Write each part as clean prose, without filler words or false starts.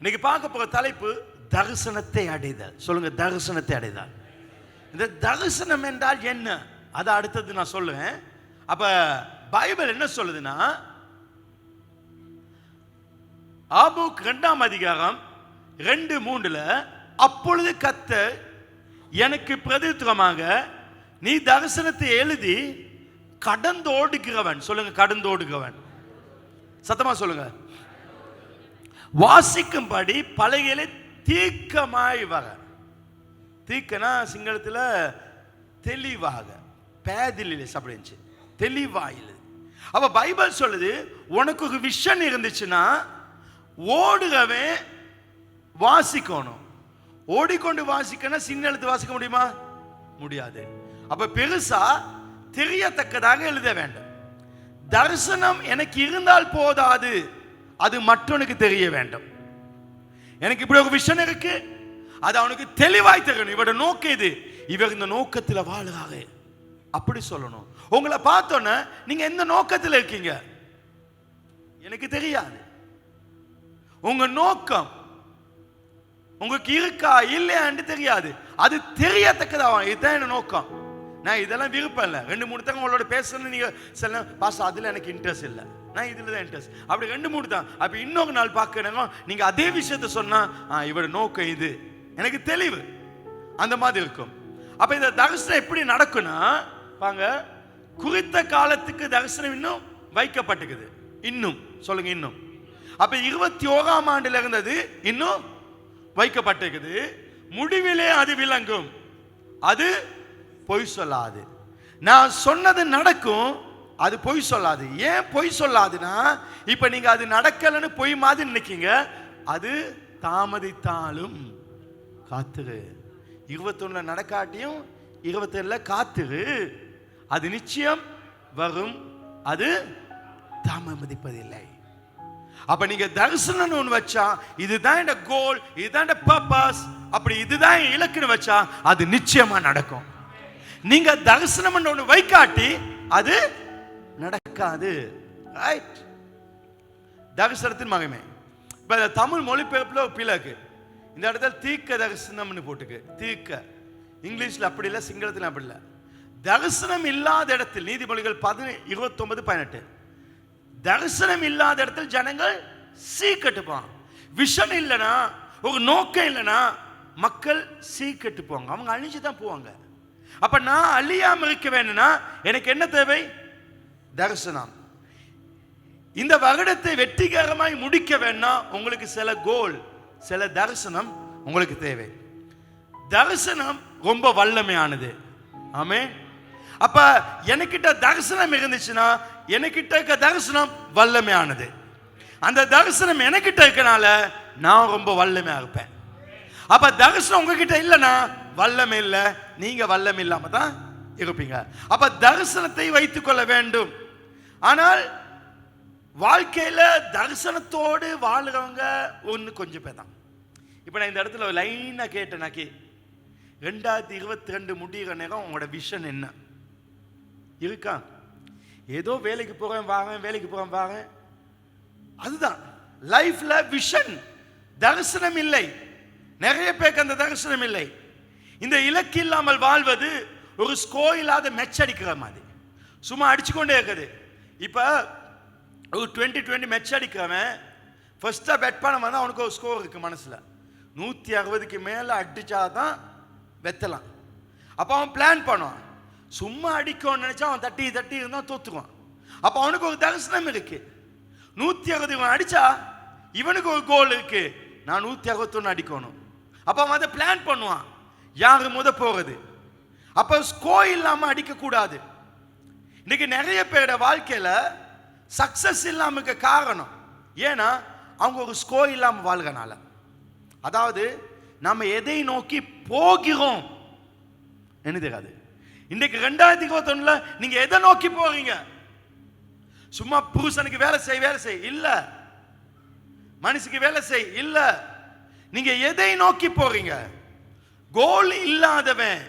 இன்னைக்கு பார்க்க போற தலைப்பு தரிசனத்தை அடைதல். சொல்லுங்க, தரிசனத்தை அடைதல். இந்த தரிசனம் என்றால் என்ன, அதை அடுத்தது நான் சொல்லுவேன். அப்ப பைபிள் என்ன சொல்லுதுன்னா, ஆபூக் 2ஆம் அதிகாரம் 2:3 அப்பொழுது கர்த்தர் எனக்கு பிரதித்திரமாக நீ தரிசனத்தை எழுதி கடந்தோடுகிறவன், சொல்லுங்க கடந்தோடுகிறவன், சத்தமா சொல்லுங்க, வாசிக்கும்படி பலகையிலே தீர்க்கமாய் வர. தீர்க்கனா சிங்களத்தில் தெளிவாக, பேதிலே அப்படிச்சு, தெளிவாயில். அப்ப பைபிள் சொல்லுது, உனக்கு ஒரு விஷன் இருந்துச்சுன்னா ஓடுகவே வாசிக்கணும். ஓடிக்கொண்டு வாசிக்கணும். சின்ன எழுத்து வாசிக்க முடியுமா? முடியாது. அப்ப பெருசா தெரியத்தக்கதாக எழுத வேண்டும். தரிசனம் எனக்கு இருந்தால் போதாது, அது மற்றவனுக்கு தெரிய வேண்டும். எனக்கு இப்படி ஒரு விஷன் இருக்கு, அது அவனுக்கு தெளிவாய் தெரியணும். இவரோட நோக்கம் இது, இவர் இந்த நோக்கத்தில் வாழுறாரு அப்படி சொல்லணும். உங்களை பார்த்தோன்னே நீங்க எந்த நோக்கத்தில் இருக்கீங்க எனக்கு தெரியாது. உங்க நோக்கம் உங்களுக்கு இருக்கா இல்லையான்னு தெரியாது. அது தெரியத்தக்கதான். இதுதான் என்ன நோக்கம். நான் இதெல்லாம் விருப்பம் இல்லை. 2-3 தங்க உங்களோட பேசணும்னு நீங்க சொல்ல பாஸ், அதுல எனக்கு இன்ட்ரெஸ்ட் இல்லை, நான் இதுல தான் இன்ட்ரெஸ்ட். அப்படி 2-3 தான். அப்ப இன்னொரு நாள் பார்க்கணும், நீங்க அதே விஷயத்த சொன்னா இவரோட நோக்கம் இது, எனக்கு தெளிவு அந்த மாதிரி இருக்கும். அப்ப இந்த தரிசனம் எப்படி நடக்கும்னா, பாங்க, குறித்த காலத்துக்கு தரிசனம் இன்னும் வைக்கப்பட்டிருக்குது. இன்னும் சொல்லுங்க, இன்னும். அப்ப 21ஆம் ஆண்டுல இருந்தது இன்னும் வைக்கப்பட்டிருக்குது. முடிவிலே அது விளங்கும், அது பொய் சொல்லாது. நான் சொன்னது நடக்கும், அது பொய் சொல்லாது. ஏன் பொய் சொல்லாதுன்னா, இப்ப நீங்க அது நடக்கலன்னு பொய் மாதிரி நினைக்கீங்க. அது தாமதித்தாலும் காத்துரு. 21 நடக்காட்டியும் 27 காத்துரு, அது நிச்சயம் வரும், அது தாமதிப்பதில்லை. அப்ப நீங்க தரிசனம் ஒன்று வச்சா, இதுதான் இந்த கோல், இதுதான் இந்த பர்பஸ், அப்படி இதுதான் இலக்குன்னு வச்சா அது நிச்சயமா நடக்கும். நீங்க தரிசனம் ஒன்று வைக்காட்டி அது நடக்காது. ரைட்? தரிசனத்தின் மகிமை. இப்ப தமிழ் மொழிபெயர்ப்புல ஒரு பிளக்கு, இந்த இடத்துல தீர்க்க தரிசனம்னு போட்டுக்கு. தீர்க்க இங்கிலீஷ்ல அப்படி இல்லை, சிங்களத்தில் அப்படி இல்லை. தரிசனம் இல்லாத இடத்தில், நீதிமொழிகள் 29:18, தரிசனம் இல்லாத இடத்தில் ஜனங்கள் சீக்கட்டுப்பாங்க. விஷன் இல்லைன்னா, ஒரு நோக்கம் இல்லைன்னா மக்கள் சீக்கட்டு போவாங்க, அவங்க அழிஞ்சுதான் போவாங்க. அப்ப நான் அழியாம இருக்க வேணும்னா எனக்கு என்ன தேவை? தரிசனம். இந்த வருடத்தை வெற்றிகரமாய் முடிக்க வேணா உங்களுக்கு சில கோல், சில தரிசனம் உங்களுக்கு தேவை. தரிசனம் ரொம்ப வல்லமையானது. ஆமே. அப்ப எனக்கிட்ட தரிசனம் இருந்துச்சுன்னா, எனக்கிட்ட இருக்க தரிசனம் வல்லமையானது. அந்த தரிசனம் எனக்கிட்ட இருக்கனால நான் ரொம்ப வல்லமையா இருப்பேன். அப்ப தரிசனம் உங்ககிட்ட இல்லைன்னா வல்லமை இல்லை, நீங்க வல்லமை இல்லாம தான் இருப்பீங்க. அப்ப தரிசனத்தை வைத்துக் கொள்ள வேண்டும். ஆனால் வாழ்க்கையில தரிசனத்தோடு வாழ்றவங்க ஒன்று கொஞ்சம் பேர் தான். இப்ப நான் இந்த இடத்துல லைனா கேட்டேனாக்கி, 2022 முடிகிற நேரம் உங்களோட விஷன் என்ன இருக்கா? ஏதோ வேலைக்கு போறேன் வாரேன், வேலைக்கு போறேன் வாரேன், அதுதான் லைஃப்ல விஷன். தரிசனம் இல்லை. நிறைய பேருக்கு அந்த தரிசனம் இல்லை. இந்த இலக்கு இல்லாமல் வாழ்வது ஒரு ஸ்கோர் இல்லாத மெச் அடிக்கிற மாதிரி, சும்மா அடிச்சுக்கொண்டே இருக்குது. இப்ப ஒரு 2020 மெச் அடிக்கிறவன் ஃபர்ஸ்டா பெட் பண்ண வந்தா அவனுக்கு ஒரு ஸ்கோர் இருக்கு மனசுல, 160க்கு மேல அடிச்சாதான் வெத்தலாம். அப்ப அவன் பிளான் பண்ணுவான், சும்மா அடிக்கணும்னு நினைச்சா அவன் தட்டி தட்டி இருந்தா தோத்துக்குவான். அப்ப அவனுக்கு ஒரு தரிசனம் இருக்கு, 160 அடிச்சா இவனுக்கு ஒரு கோல் இருக்கு, நான் 161 அடிக்கணும். அப்ப அவன் அதை பிளான் பண்ணுவான், யாரு முத போறது. அப்ப ஸ்கோர் இல்லாம அடிக்க கூடாது. இன்னைக்கு நிறைய பேரோட வாழ்க்கையில சக்சஸ் இல்லாம இருக்க காரணம் ஏன்னா அவங்க ஒரு ஸ்கோர் இல்லாம வாழ்றனால. அதாவது நம்ம எதை நோக்கி போகிறோம் என்ன தெரியாது. இன்னைக்கு 2021 நீங்க எதை நோக்கி போறீங்க? சும்மா புருஷனுக்கு வேலை செய் இல்ல, மனுஷனுக்கு வேலை செய் இல்ல, நீங்க எதை நோக்கி போறீங்க? கோல் இல்லாதவன்,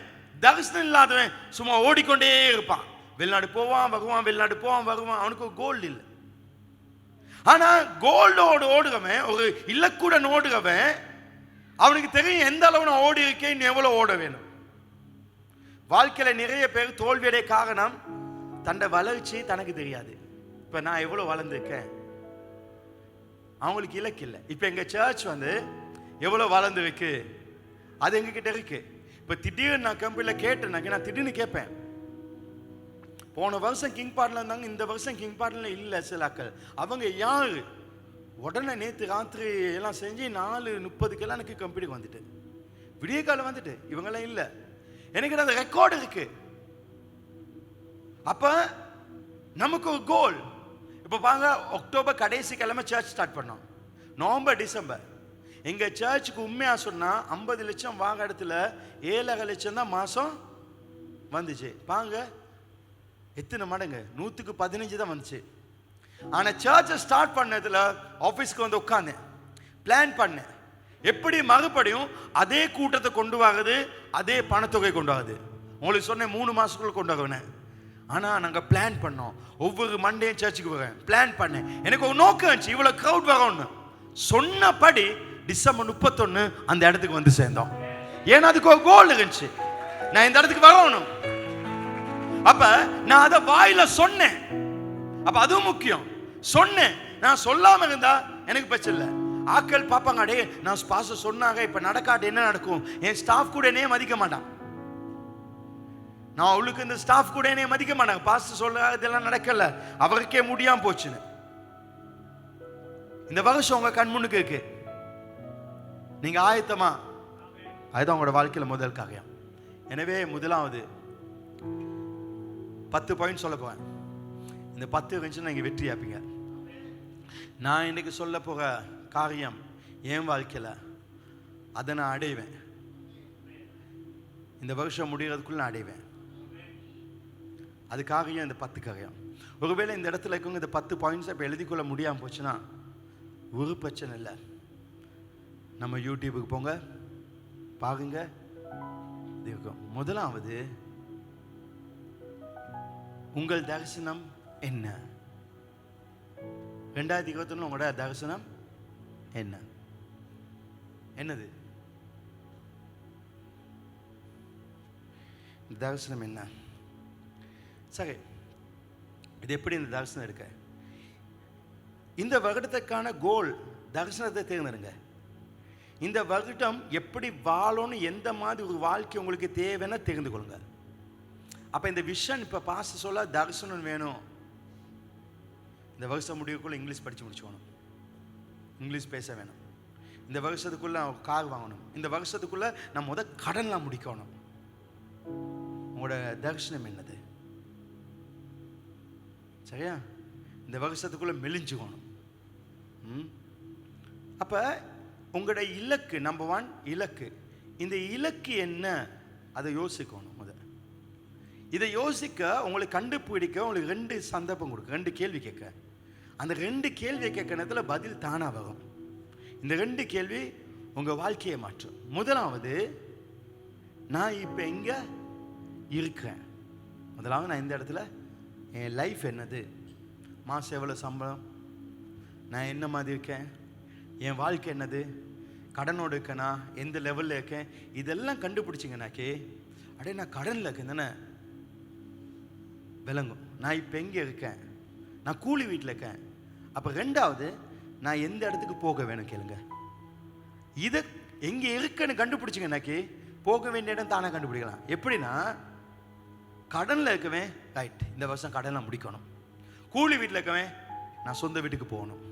தரிசனம் இல்லாதவன் சும்மா ஓடிக்கொண்டே இருப்பான். வெளிநாடு போவான் வருவான், வெளிநாடு போவான் வருவான், அவனுக்கு ஒரு கோல் இல்லை. ஆனா கோல்டோடு ஓடுகவன், ஒரு இலக்குடன் ஓடுகவன், அவனுக்கு தெரியும் எந்த அளவு நான் ஓடி இருக்கேன், எவ்வளவு ஓட வேணும். வாழ்க்கையில நிறைய பேர் தோல்வியடைய காரணம் தன்னை வளர்ச்சி தனக்கு தெரியாது. இப்ப நான் எவ்வளவு வளர்ந்துருக்கேன், அவங்களுக்கு இலக்கு இல்லை. இப்ப எங்க சர்ச் எவ்வளவு வளர்ந்துருக்கு அது எங்க கிட்ட இருக்கு. இப்ப திடீர்னு நான் கம்பெனில கேட்டேன்னாக்க நான் திடீர்னு கேட்பேன், போன வருஷம் கிங் பார்ட்ல இருந்தாங்க, இந்த வருஷம் கிங் பார்ட்ல இல்லை சிலாக்கள், அவங்க யாரு? உடனே நேற்று ராத்திரி எல்லாம் செஞ்சு 4:30 எனக்கு கம்பெனிக்கு வந்துட்டு, விடிய காலம் வந்துட்டு, இவங்கெல்லாம் இல்லை. எனக்கு அந்த ரெக்கார்டு இருக்கு. அப்ப நமக்கு ஒரு கோல். இப்ப பாருங்க, அக்டோபர் கடைசி கிழமை சர்ச் ஸ்டார்ட் பண்ணோம். நவம்பர் டிசம்பர் எங்க சர்ச்சுக்கு உண்மையா சொன்னா 50 லட்சம் வாங்க இடத்துல 7.5 லட்சம் தான் மாசம் வந்துச்சு. பாருங்க எத்தனை மடங்கு, 115 தான் வந்துச்சு. ஆனா சர்ச்சை ஸ்டார்ட் பண்ணதுல ஆபீஸ்க்கு உட்கார்ந்தேன், பிளான் பண்ணேன், எப்படி மறுபடியும் அதே கூட்டத்தை கொண்டு வர்றது, அதே பணத்தொகை கொண்டு வர்றது. உங்களுக்கு சொன்னேன் 3 மாசத்துக்குள்ள கொண்டு வருவேன். ஆனா நாங்க பிளான் பண்ணோம், ஒவ்வொரு மண்டேயும் சர்ச்சுக்கு வரேன், பிளான் பண்ணேன். எனக்கு ஒரு நோக்கம் இருந்துச்சு, இவ்வளவு கிரவுட் வரணும்னு. சொன்னபடி டிசம்பர் 31 அந்த இடத்துக்கு வந்து சேர்ந்தோம். ஏன்னா அதுக்கு ஒரு கோல் இருந்துச்சு, நான் இந்த இடத்துக்கு வரணும். அப்ப நான் அதை வாயில சொன்னேன். அப்ப அதுவும் முக்கியம். சொன்னேன், நான் சொல்லாம இருந்தா எனக்கு பிரச்சனை இல்லை. ஆட்கள் பார்ப்பாங்க, அடே நான் பாஸ்டர் சொன்னாங்க, இப்ப நடக்காட்டு என்ன நடக்கும், என் ஸ்டாஃப் கூட என்னையே மதிக்க மாட்டான். நான் அவளுக்கு இந்த ஸ்டாஃப் கூட என்னைய மதிக்க மாட்டாங்க, பாஸ்டர் சொல்ல இதெல்லாம் நடக்கல, அவருக்கே முடியாம போச்சுன்னு. இந்த வருஷம் உங்க கண் முன்னுக்கு இருக்கு, நீங்க ஆயத்தமா? அதுதான் உங்களோட வாழ்க்கையில முதல் காரியம். எனவே முதலாவது 10 பாயிண்ட் சொல்ல போறேன். இந்த 10 இருந்துச்சுன்னா நீங்க வெற்றி ஆப்பீங்க. நான் இன்னைக்கு சொல்ல போற காரியம் என் வாழ்க்கையில அதை நான் அடைவேன். இந்த வருஷம் முடிகிறதுக்குள்ள நான் அடைவேன். அது காரியம், இந்த 10 காரியம். ஒருவேளை இந்த இடத்துல இருக்கவங்க இந்த 10 பாயிண்ட்ஸ் இப்போ எழுதிக்கொள்ள முடியாமல் போச்சுன்னா ஒரு பிரச்சனை இல்லை. நம்ம யூடியூபுக்கு போங்க, பாருங்க, இது இருக்கும். முதலாவது, உங்கள் தரிசனம் என்ன? 2021 உங்களோட தரிசனம் என்ன? என்னது தரிசனம் என்ன? சரி, இது எப்படி இந்த தரிசனம் எடுக்க? இந்த வருடத்துக்கான கோல் தரிசனத்தை தேர்ந்தெடுங்க. இந்த வருடம் எப்படி வாழணும், எந்த மாதிரி ஒரு வாழ்க்கை உங்களுக்கு தேவைன்னா தெரிந்து கொள்ளுங்க. அப்ப இந்த விஷன் இப்ப பாச சொல்ல தரிசனம் வேணும். இந்த வருஷம் முடிவுக்குள்ள இங்கிலீஷ் படிச்சு முடிச்சுக்கணும், இங்கிலீஷ் பேச வேணும். இந்த வருஷத்துக்குள்ள கார் வாங்கணும், இந்த வருஷத்துக்குள்ள நான் கடன்லாம் முடிக்கணும். உங்களோட தரிசனம் என்னது? சரியா? இந்த வருஷத்துக்குள்ள மெலிஞ்சுக்கணும். அப்ப உங்களோட இலக்கு நம்பர் 1 இலக்கு. இந்த இலக்கு என்ன அதை யோசிக்கணும். இதை யோசிக்க உங்களுக்கு கண்டுபிடிக்க உங்களுக்கு 2 சந்தர்ப்பம் கொடுக்க, 2 கேள்வி கேட்க. அந்த 2 கேள்வி கேட்க நேரத்தில் பதில் தானா வரும். இந்த 2 கேள்வி உங்க வாழ்க்கையை மாற்றும். முதலாவது, நான் இப்ப எங்க இருக்கிறேன்? முதலாவது, நான் இந்த இடத்துல என் லைஃப் என்னது, மாசம் எவ்வளவு சம்பளம், நான் என்ன மாதிரி இருக்கேன், என் வாழ்க்கை என்னது, கடனோடு இருக்கேனா, எந்த லெவலில் இருக்கேன், இதெல்லாம் கண்டுபிடிச்சிங்கனாக்கே அடே நான் கடனில் இருக்கேன் தானே விளங்கும். நான் இப்போ எங்கே இருக்கேன்? நான் கூலி வீட்டில் இருக்கேன். அப்போ 2வது, நான் எந்த இடத்துக்கு போக வேணும் கேளுங்க. இதை எங்கே இருக்குன்னு கண்டுபிடிச்சிங்கனாக்கே போக வேண்டிய இடம் தானே கண்டுபிடிக்கலாம். எப்படின்னா, கடனில் இருக்கவே ரைட், இந்த வருஷம் கடனை முடிக்கணும். கூலி வீட்டில் இருக்கவே நான் சொந்த வீட்டுக்கு போகணும்.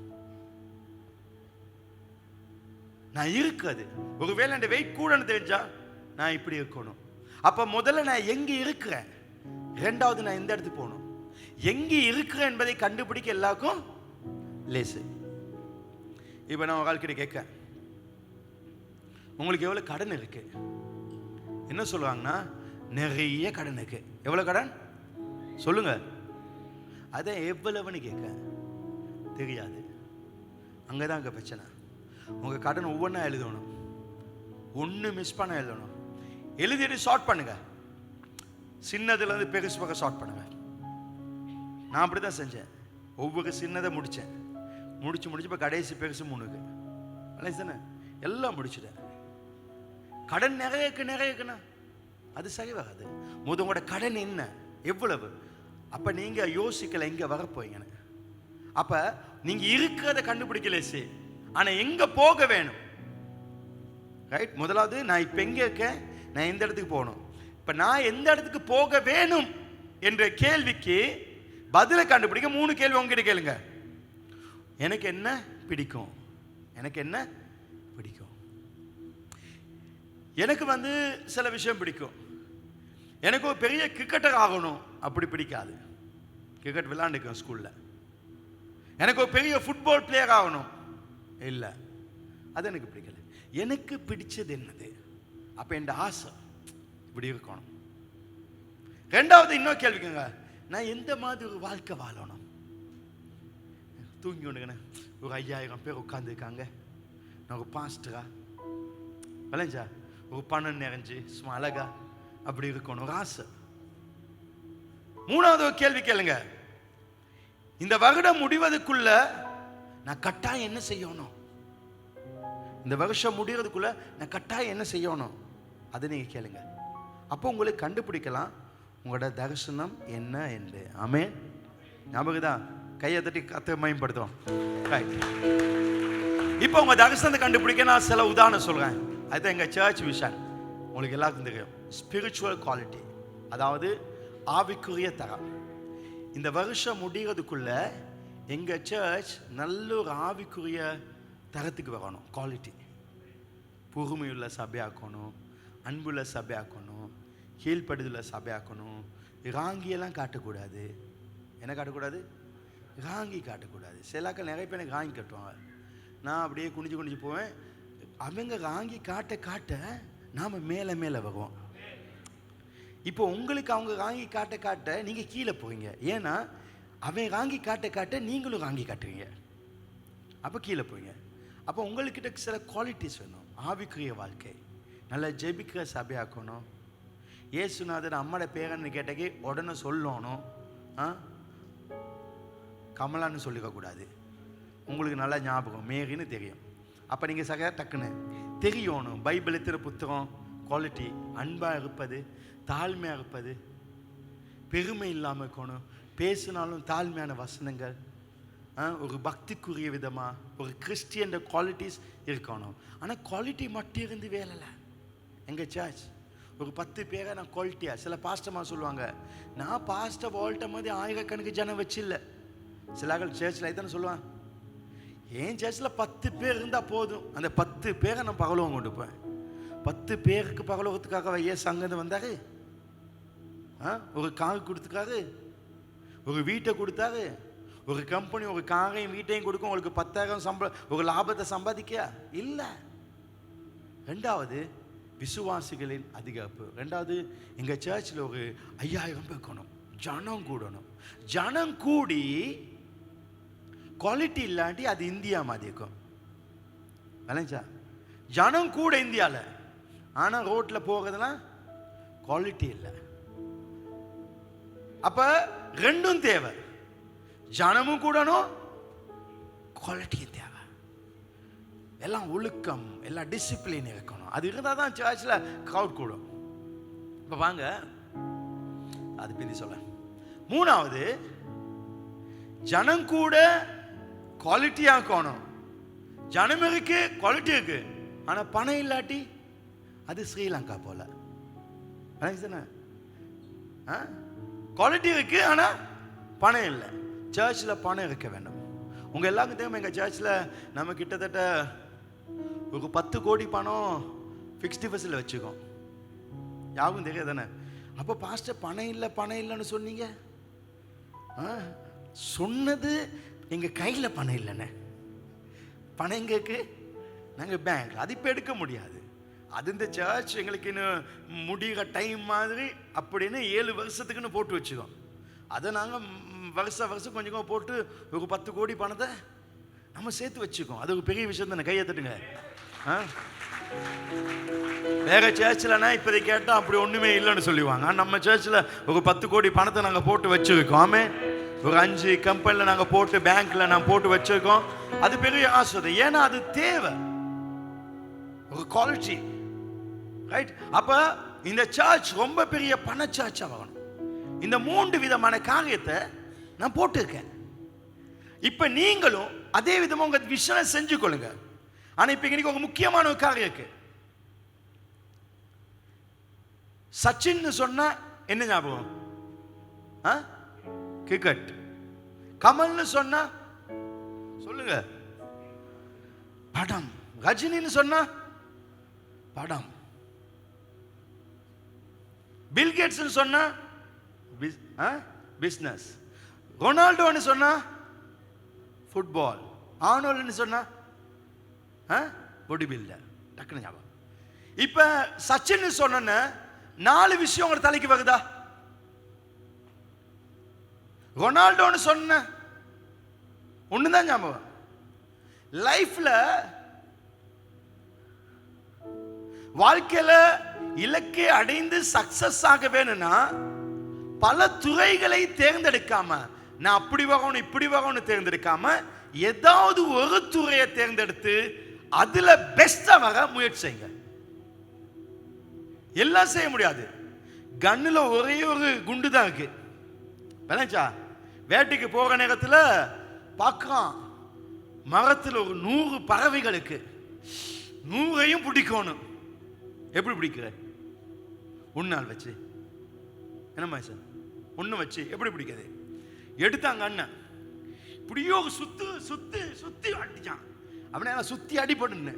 நான் இருக்கிறது ஒருவேளை அந்த வெயிட் கூடன்னு தெரிஞ்சா நான் இப்படி இருக்கணும். அப்ப முதல்ல நான் எங்க இருக்கிறேன், 2வது நான் எந்த இடத்துக்கு போகணும். எங்க இருக்கிறேன் என்பதை கண்டுபிடிக்க எல்லாருக்கும் லேசு. இப்ப நான் வாழ்க்கையில கேட்க, உங்களுக்கு எவ்வளவு கடன் இருக்கு? என்ன சொல்லுவாங்கன்னா, நிறைய கடன் இருக்கு. எவ்வளவு கடன் சொல்லுங்க. அதை எவ்வளவுன்னு கேட்க தெரியாது. அங்கதான் அங்க பிரச்சனை. உங்க கடன் ஒவ்வொன்றா எழுதணும், ஒன்று மிஸ் பண்ண எழுதணும். எழுதிட்டு ஷார்ட் பண்ணுங்க, சின்னதுல இருந்து பெருசு பக்கம் ஷார்ட் பண்ணுங்க. நான் அப்படிதான் செஞ்சேன். ஒவ்வொரு சின்னதை முடிச்சேன், முடிச்சு இப்போ கடைசி பெருசு 3க்கு தானே எல்லாம் முடிச்சுட்டேன். கடன் நிறைய இருக்குண்ணா அது சரி வராது. உங்களோட கடன் என்ன எவ்வளவு? அப்ப நீங்க யோசிக்கல எங்க வரப்போங்கன்னு. அப்ப நீங்க இருக்கிறத கண்டுபிடிக்கல சரி, ஆனா எங்க போக வேணும்? ரைட். முதலாவது நான் இப்ப எங்க இருக்கேன், நான் எந்த இடத்துக்கு போகணும். இப்ப நான் எந்த இடத்துக்கு போக வேணும் என்ற கேள்விக்கு பதிலை கண்டுபிடிக்க 3 கேள்வி உங்ககிட்ட கேளுங்க. எனக்கு என்ன பிடிக்கும்? எனக்கு என்ன பிடிக்கும்? எனக்கு சில விஷயம் பிடிக்கும். எனக்கு ஒரு பெரிய கிரிக்கெட்டர் ஆகணும் அப்படி பிடிக்காது. கிரிக்கெட் விளையாண்டுக்கேன் ஸ்கூல்ல. எனக்கு ஒரு பெரிய ஃபுட்பால் பிளேயர் ஆகணும் இல்லை, அது எனக்கு பிடிக்கல. எனக்கு பிடிச்சது என்னது? அப்ப என் ஆசை இப்படி இருக்கணும். ரெண்டாவது இன்னொரு கேள்விக்குங்க, நான் எந்த மாதிரி ஒரு வாழ்க்கை வாழணும்? தூங்கி கொண்டுங்கண்ணே ஒரு 5000 பேர் உட்காந்துருக்காங்க, நான் ஒரு பாஸ்டரா விளைஞ்சா ஒரு பணம் நிறைஞ்சு சும்மா அழகா அப்படி இருக்கணும் ஒரு ஆசை. மூணாவது ஒரு கேள்வி கேளுங்க, இந்த வருடம் முடிவதற்குள்ள நான் கட்டாயம் என்ன செய்யணும்? இந்த வருஷம் முடிகிறதுக்குள்ள நான் கட்டாயம் என்ன செய்யணும்? அதை நீங்க கேளுங்க. அப்போ உங்களுக்கு கண்டுபிடிக்கலாம் உங்களோட தரிசனம் என்ன என்று. ஆமென். ஞாபகம் தான், கையை தட்டி கத்தை மயம்படுத்தும். இப்போ உங்க தரிசனத்தை கண்டுபிடிக்க நான் சில உதாரணம் சொல்றேன். அதுதான் எங்க சர்ச் விஷன். உங்களுக்கு எல்லாருக்கும் தெரியும், ஸ்பிரிச்சுவல் குவாலிட்டி, அதாவது ஆவிக்குரிய தரம். இந்த வருஷம் முடிகிறதுக்குள்ள எங்க சர்ச் நல்ல ஒரு ஆவிக்குரிய தரத்துக்கு வரணும். குவாலிட்டி, பொறுமையுள்ள சபையாக்கணும், அன்புள்ள சபையாக்கணும், கீழ்ப்படுதல சபையாக்கணும். ராங்கியெல்லாம் காட்டக்கூடாது. என்ன காட்டக்கூடாது? ராங்கி காட்டக்கூடாது. சிலாக்கள் நிறைய பேர் எனக்கு ராங்கி கட்டுவாங்க. நான் அப்படியே குனிஞ்சு போவேன். அவங்க ராங்கி காட்ட காட்ட நாம மேலே மேலே வருவோம். இப்போ உங்களுக்கு அவங்க ராங்கி காட்ட காட்ட நீங்க கீழே போவீங்க. ஏன்னா அவன் ராங்கி காட்ட காட்ட நீங்களும் ராங்கி காட்டுறீங்க, அப்போ கீழே போவீங்க. அப்போ உங்கள்கிட்ட சில குவாலிட்டிஸ் வேணும். ஆவிக்குரிய வாழ்க்கை, நல்லா ஜெபிக்கிற சபையாக்கணும். ஏசுநாதன் அம்மோட பேரன்னு கேட்டக்கே உடனே சொல்லணும், கமலான்னு சொல்லிக்கக்கூடாது. உங்களுக்கு நல்லா ஞாபகம் மேரின்னு தெரியும். அப்போ நீங்கள் சக டக்குன்னு தெரியணும். பைபிள் எத்திர புத்தகம் குவாலிட்டி, அன்பாக இருப்பது, தாழ்மையாக இருப்பது, பெருமை இல்லாமல் இருக்கணும், பேசினாலும் தாழ்மையான வசனங்கள், ஒரு பக்திக்குரிய விதமாக ஒரு கிறிஸ்டியன் குவாலிட்டிஸ் இருக்கணும். ஆனால் குவாலிட்டி மட்டும் இருந்து வேலை. எங்கள் சர்ச் ஒரு 10 பேரை நான் குவாலிட்டியா, சில பாஸ்டமாக சொல்லுவாங்க, நான் பாஸ்டர் வாழ்ட்ட மாதிரி ஆயிரக்கணக்கு ஜனம் வச்சில்லை. சிலாக்கள் சர்ச்சில் தானே சொல்லுவான், என் சர்ச்சில் 10 பேர் இருந்தால் போதும், அந்த 10 பேரை நான் பகலவங்க கொண்டு போவேன். 10 பேருக்கு பகலவத்துக்காக ஏன் சங்கம் வந்தாரு? ஒரு கார் கொடுத்துக்காரு, ஒரு வீட்டை கொடுத்தாரு, ஒரு கம்பெனி ஒரு காரையும் வீட்டையும் கொடுக்கும், உங்களுக்கு 10,000 சம்பளம், ஒரு லாபத்தை சம்பாதிக்க இல்லை. ரெண்டாவது விசுவாசிகளின் அதிகரிப்பு. ரெண்டாவது எங்கள் சர்ச்சில் ஒரு 5000 பேர் இருக்கணும், ஜனம் கூடணும். ஜனம் கூடி குவாலிட்டி இல்லாட்டி அது இந்தியா மாதிரி இருக்கும். விளைஞ்சா ஜனம் கூட இந்தியாவில், ஆனால் ரோட்டில் போகிறதுலாம் குவாலிட்டி இல்லை. அப்போ ரெண்டும் தேவை, ஜனமும் கூடணும், குவாலிட்டியும் தேவை. எல்லாம் ஒழுக்கம், எல்லாம் டிசிப்ளின் இருக்கணும். அது இருந்தால் தான் சர்ச்சில் க்ரௌட் கூடும். இப்போ வாங்க அது பிந்தி சொல்ல. மூணாவது, ஜனம் கூட குவாலிட்டியாக இருக்கணும். ஜனம் இருக்கு, குவாலிட்டி இருக்கு, ஆனால் பணம் இல்லாட்டி அது ஸ்ரீலங்கா போல. குவாலிட்டி இருக்கு ஆனால் பணம் இல்லை. சர்ச்சில் பணம் இருக்க வேண்டும். உங்க எல்லாருக்கும் தெரியும், எங்கள் சர்ச்சில் நம்ம கிட்டத்தட்ட ஒரு 10 கோடி பணம் ஃபிக்ஸ்ட் டிபாசிட்ல வச்சுக்கோம். யாருக்கும் தெரியாது தானே. அப்போ பாஸ்டர் பணம் இல்லைன்னு சொன்னீங்க. சொன்னது எங்கள் கையில் பணம் இல்லைண்ணே. பணம் எங்களுக்கு, நாங்கள் பேங்க், அது இப்போ எடுக்க முடியாது. அது இந்த சர்ச் எங்களுக்கு இன்னும் முடிகிற டைம் மாதிரி அப்படின்னு 7 வருஷத்துக்குன்னு போட்டு வச்சுக்கோம். அதை நாங்கள் வருஷம் கொஞ்சம் போட்டு ஒரு 10 கோடி பணத்தை நம்ம சேர்த்து வச்சுக்கோம். அது ஒரு பெரிய விஷயம் தானே. கையை தட்டுங்க. வேற சர்ச்சில்னா இப்போதை கேட்டால் அப்படி ஒன்றுமே இல்லைன்னு சொல்லுவாங்க. நம்ம சர்ச்சில் ஒரு 10 கோடி பணத்தை நாங்கள் போட்டு வச்சுருக்கோம். ஆமே. ஒரு 5 கம்பெனில நாங்க போட்டு பேங்க்ல நான் போட்டு வச்சிருக்கோம். அது பெரிய ஆசை. ஏன்னா அது தேவை, ஒரு குவாலிட்டி, ரைட்? அப்ப இந்த சர்ச் ரொம்ப பெரிய பண சர்ச் ஆகணும். இந்த 3 விதமான காரியத்தை நான் போட்டிருக்கேன். இப்ப நீங்களும் அதே விதமா உங்க விஷயம் செஞ்சு கொள்ளுங்க. ஆனா இப்ப இன்னைக்கு ஒரு முக்கியமான ஒரு காரியம் இருக்கு. சச்சின் சொன்னா என்ன ஞாபகம்? கிரிக்கெட். கமல்னு சொன்னா சொல்லுங்க, படம். ரஜினின்னு சொன்னா படம். பில் கேட்ஸ் சொன்னா பிசினஸ். ரொனால்டோன்னு சொன்னா ஃபுட்பால். ஆர்னோல்ட்னு சொன்னா பாடி பில்டர். டக்குனு ஞாபகம். இப்ப சச்சின் சொன்ன 4 விஷயம் உங்க தலைக்கு வருதா? ரொனால்டோன்னு சொன்ன ஒண்ணுதான் ஞாபகம். லைஃப்ல வாழ்க்கையில இலக்கை அடைந்து சக்சஸ் ஆக வேணும்னா பல துறைகளை தேர்ந்தெடுக்காம, நான் அப்படி வரணும் இப்படி வரணும்னு தேர்ந்தெடுக்காம, ஏதாவது ஒரு துறையை தேர்ந்தெடுத்து அதுல பெஸ்டா வர முயற்சி செய்யுங்க. எல்லாம் செய்ய முடியாது. கண்ணுல ஒரே ஒரு குண்டு தான் இருக்கு. வேட்டைக்கு போற நேரத்தில் பார்க்கலாம், மரத்தில் ஒரு 100 பறவைகளுக்கு 100ஐயும் பிடிக்கணும். எப்படி பிடிக்கிற? உன்னாள் வச்சு என்னம்மா சார் ஒன்று வச்சு எப்படி பிடிக்கிறது? எடுத்தாங்க அண்ணன், இப்படியோ சுத்து சுத்து சுத்தி அடிச்சான். அப்படின்னா சுத்தி அடிபடுன்னு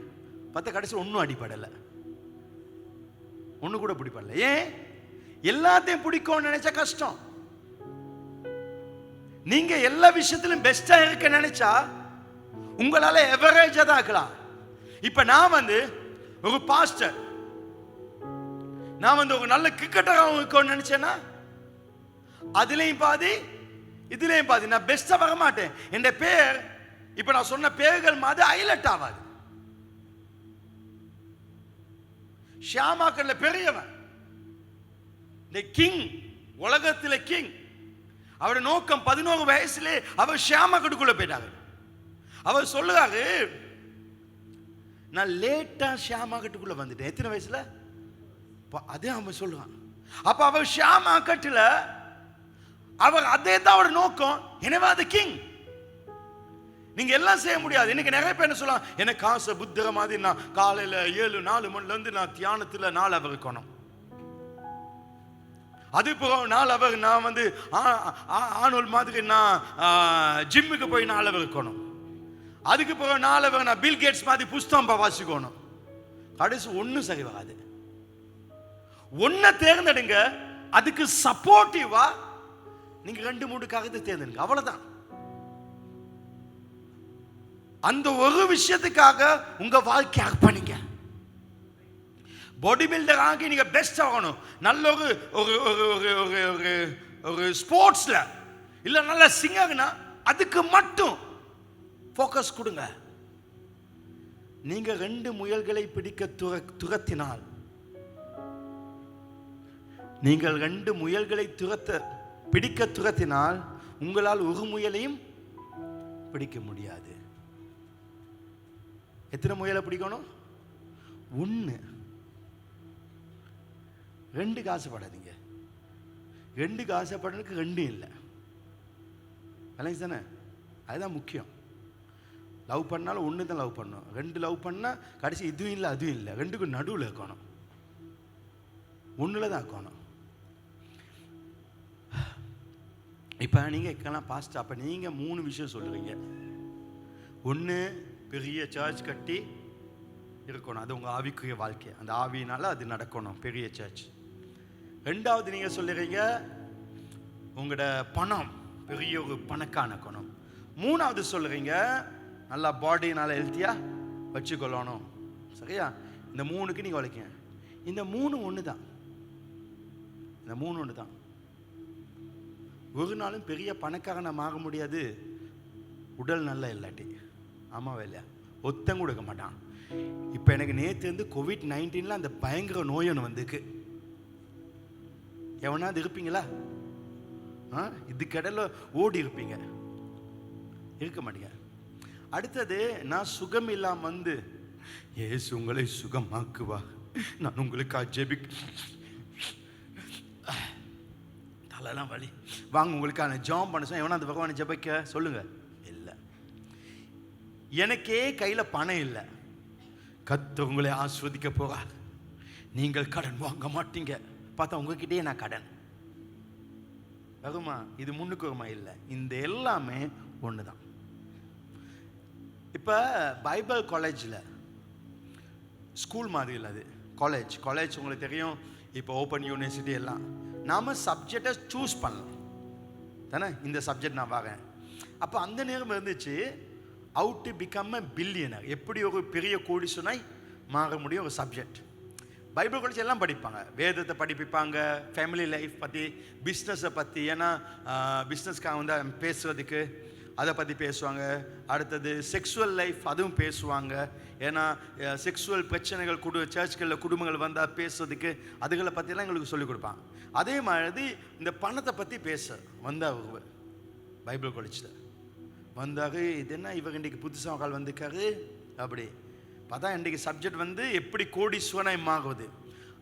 பார்த்தா கடைசி ஒன்றும் அடிப்படலை, ஒன்று கூட பிடிப்படல. ஏன்? எல்லாத்தையும் பிடிக்கும்னு நினைச்சா கஷ்டம். நீங்க எல்லா விஷயத்திலும் பெஸ்டா இருக்க நினைச்சா உங்களால எவரேஜா தான் ஆக்கலாம். இப்ப நான் ஒரு பாஸ்டர், நான் ஒரு நல்ல கிரிக்கெட்டராக இருக்கணும்னு நினைச்சேன்னா அதுலயும் பாதி இதுலயும் பாதி. நான் பெஸ்டா வர மாட்டேன். என் பேர் இப்ப நான் சொன்ன பேர்கள் மாதிரி ஹைலைட் ஆகாது. ஷியாமாக்கல்ல பெரியவன், இந்த கிங், உலகத்தில கிங். அவருடைய நோக்கம் 11 வயசுல அவர் ஷியாமாக்கட்டுக்குள்ள போயிட்டாங்க. அவர் சொல்லுறாரு, நான் லேட்டா ஷியாமாக்கட்டுக்குள்ள வந்துட்டேன். எத்தனை வயசுல? அதே அவன் சொல்லுவான். அப்ப அவர் ஷியாமாக்கட்டுல அவர் அதே தான் அவருடைய நோக்கம். எனவே அது கிங். நீங்க எல்லாம் செய்ய முடியாது. இன்னைக்கு நிறைய பேர் என்ன சொல்லலாம், எனக்கு காசை புத்தக மாதிரி நான் காலையில 7-4 மணில இருந்து நான் தியானத்துல 4 அவர் இருக்கணும். அது போக 4 அவர் நான் ஆனோல் மாதிரி நான் ஜிம்முக்கு போய் 4 அவர் இருக்கணும். அதுக்கு போக 4 அவர் நான் பில் கேட்ஸ் மாதிரி புஸ்தகம் வாசிக்கணும். கடைசி ஒன்னும் சரி வராது. ஒன்ன தேர்ந்தெடுங்க, அதுக்கு சப்போர்ட்டிவா நீங்க 2-3 காரியத்தை தேர்ந்தெடுங்க, அவ்வளவுதான். அந்த ஒரு விஷயத்துக்காக உங்க வாழ்க்கை அர்ப்பணிங்க. பாடி பில்டர் ஆகி நீங்க பெஸ்ட் ஆகணும். நல்ல ஒரு ஸ்போர்ட்ஸ்ல இல்ல நல்ல சிங்கர்னா அதுக்கு மட்டும் போக்கஸ் கொடுங்க. நீங்க 2 முயல்களை பிடிக்க துரத்தினால், நீங்கள் 2 முயல்களை பிடிக்க துரத்தினால் உங்களால் ஒரு முயலையும் பிடிக்க முடியாது. எத்தனை முயலை பிடிக்கணும்? 1. 2 ஆசைப்படாதீங்க. 2 ஆசைப்படுறதுக்கு 2 இல்லை. தானே? அதுதான் முக்கியம். லவ் பண்ணாலும் 1 தான் லவ் பண்ணணும். 2 லவ் பண்ணா கடைசி இதுவும் இல்லை அதுவும் இல்லை, 2க்கும் நடுவில் இருக்கணும். 1ல தான் இருக்கணும். இப்போ நீங்கள் இருக்கலாம் பாஸ்ட், அப்போ நீங்கள் 3 விஷயம் சொல்லுவீங்க. 1, பெரிய சர்ச் கட்டி இருக்கணும், அது உங்கள் ஆவிக்குரிய வாழ்க்கை, அந்த ஆவியினால அது நடக்கணும், பெரிய சர்ச். 2வது நீங்கள் சொல்லுறீங்க உங்களோட பணம் பெரிய ஒரு பணக்கானக்கணும். 3வது சொல்லுறீங்க நல்லா பாடி நல்லா ஹெல்த்தியாக வச்சுக்கொள்ளணும். சரியா? இந்த 3க்கு நீங்கள் உழைக்க. இந்த 3 ஒன்று தான். இந்த 3 ஒன்று தான். ஒரு நாளும் பெரிய பணக்காரனை மாற முடியாது உடல் நல்லா இல்லாட்டி. ஆமாவா இல்லையா? ஒத்தம் கொடுக்க மாட்டான். இப்போ எனக்கு நேற்று COVID-19 அந்த பயங்கர நோய் ஒன்று வந்துருக்கு. எவனாவது இருப்பீங்களா? இதுக்கடையில் ஓடி இருப்பீங்க, இருக்க மாட்டீங்க. அடுத்தது, நான் சுகம் இல்லாம வந்து இயேசு உங்களை சுகமாக்குவா, நான் உங்களுக்கு தலைலாம் வலி வாங்க உங்களுக்கான ஜெபம் பண்ண சொன்னா எவனா அந்த பகவானை ஜெபிக்க சொல்லுங்க. இல்லை, எனக்கே கையில் பணம் இல்லை, கர்த்தர் உங்களை ஆஸ்வதிக்க போறார், நீங்கள் கடன் வாங்க மாட்டீங்க, பார்த்தா உங்ககிட்டயே நான் கடன் வருமா? இது முன்னுக்கு வருமா? இல்லை, இந்த எல்லாமே ஒன்று தான். இப்போ பைபிள் காலேஜில் ஸ்கூல் மாதிரி இல்லை, அது காலேஜ். காலேஜ் உங்களுக்கு தெரியும், இப்போ ஓப்பன் யூனிவர்சிட்டி எல்லாம் நாம் சப்ஜெக்டை சூஸ் பண்ணலாம் தானே. இந்த சப்ஜெக்ட் நான் வரேன். அப்போ அந்த நேரம் இருந்துச்சு, how to become a billionaire, எப்படி ஒரு பெரிய கோடீஸ்வரனாய் மாற முடியும் ஒரு சப்ஜெக்ட். பைபிள் காலேஜ் எல்லாம் படிப்பாங்க, வேதத்தை படிப்பிப்பாங்க, ஃபேமிலி லைஃப் பற்றி, பிஸ்னஸை பற்றி, ஏன்னா பிஸ்னஸ்க்காக வந்து பேசுகிறதுக்கு அதை பற்றி பேசுவாங்க. அடுத்தது செக்ஸுவல் லைஃப், அதுவும் பேசுவாங்க, ஏன்னா செக்ஸுவல் பிரச்சனைகள் சர்ச்சுகளில் குடும்பங்கள் வந்தால் பேசுறதுக்கு அதுகளை பற்றிலாம் எங்களுக்கு சொல்லிக் கொடுப்பாங்க. அதே மாதிரி இந்த பணத்தை பற்றி பேச வந்தார் பைபிள் காலேஜில் வந்தார். இது என்ன இவர் இன்றைக்கு புதுசாக கால் வந்திருக்காரு அப்படி பார்த்தா, இன்றைக்கு சப்ஜெக்ட் வந்து எப்படி கோடீஸ்வரனாய் மாறுவது.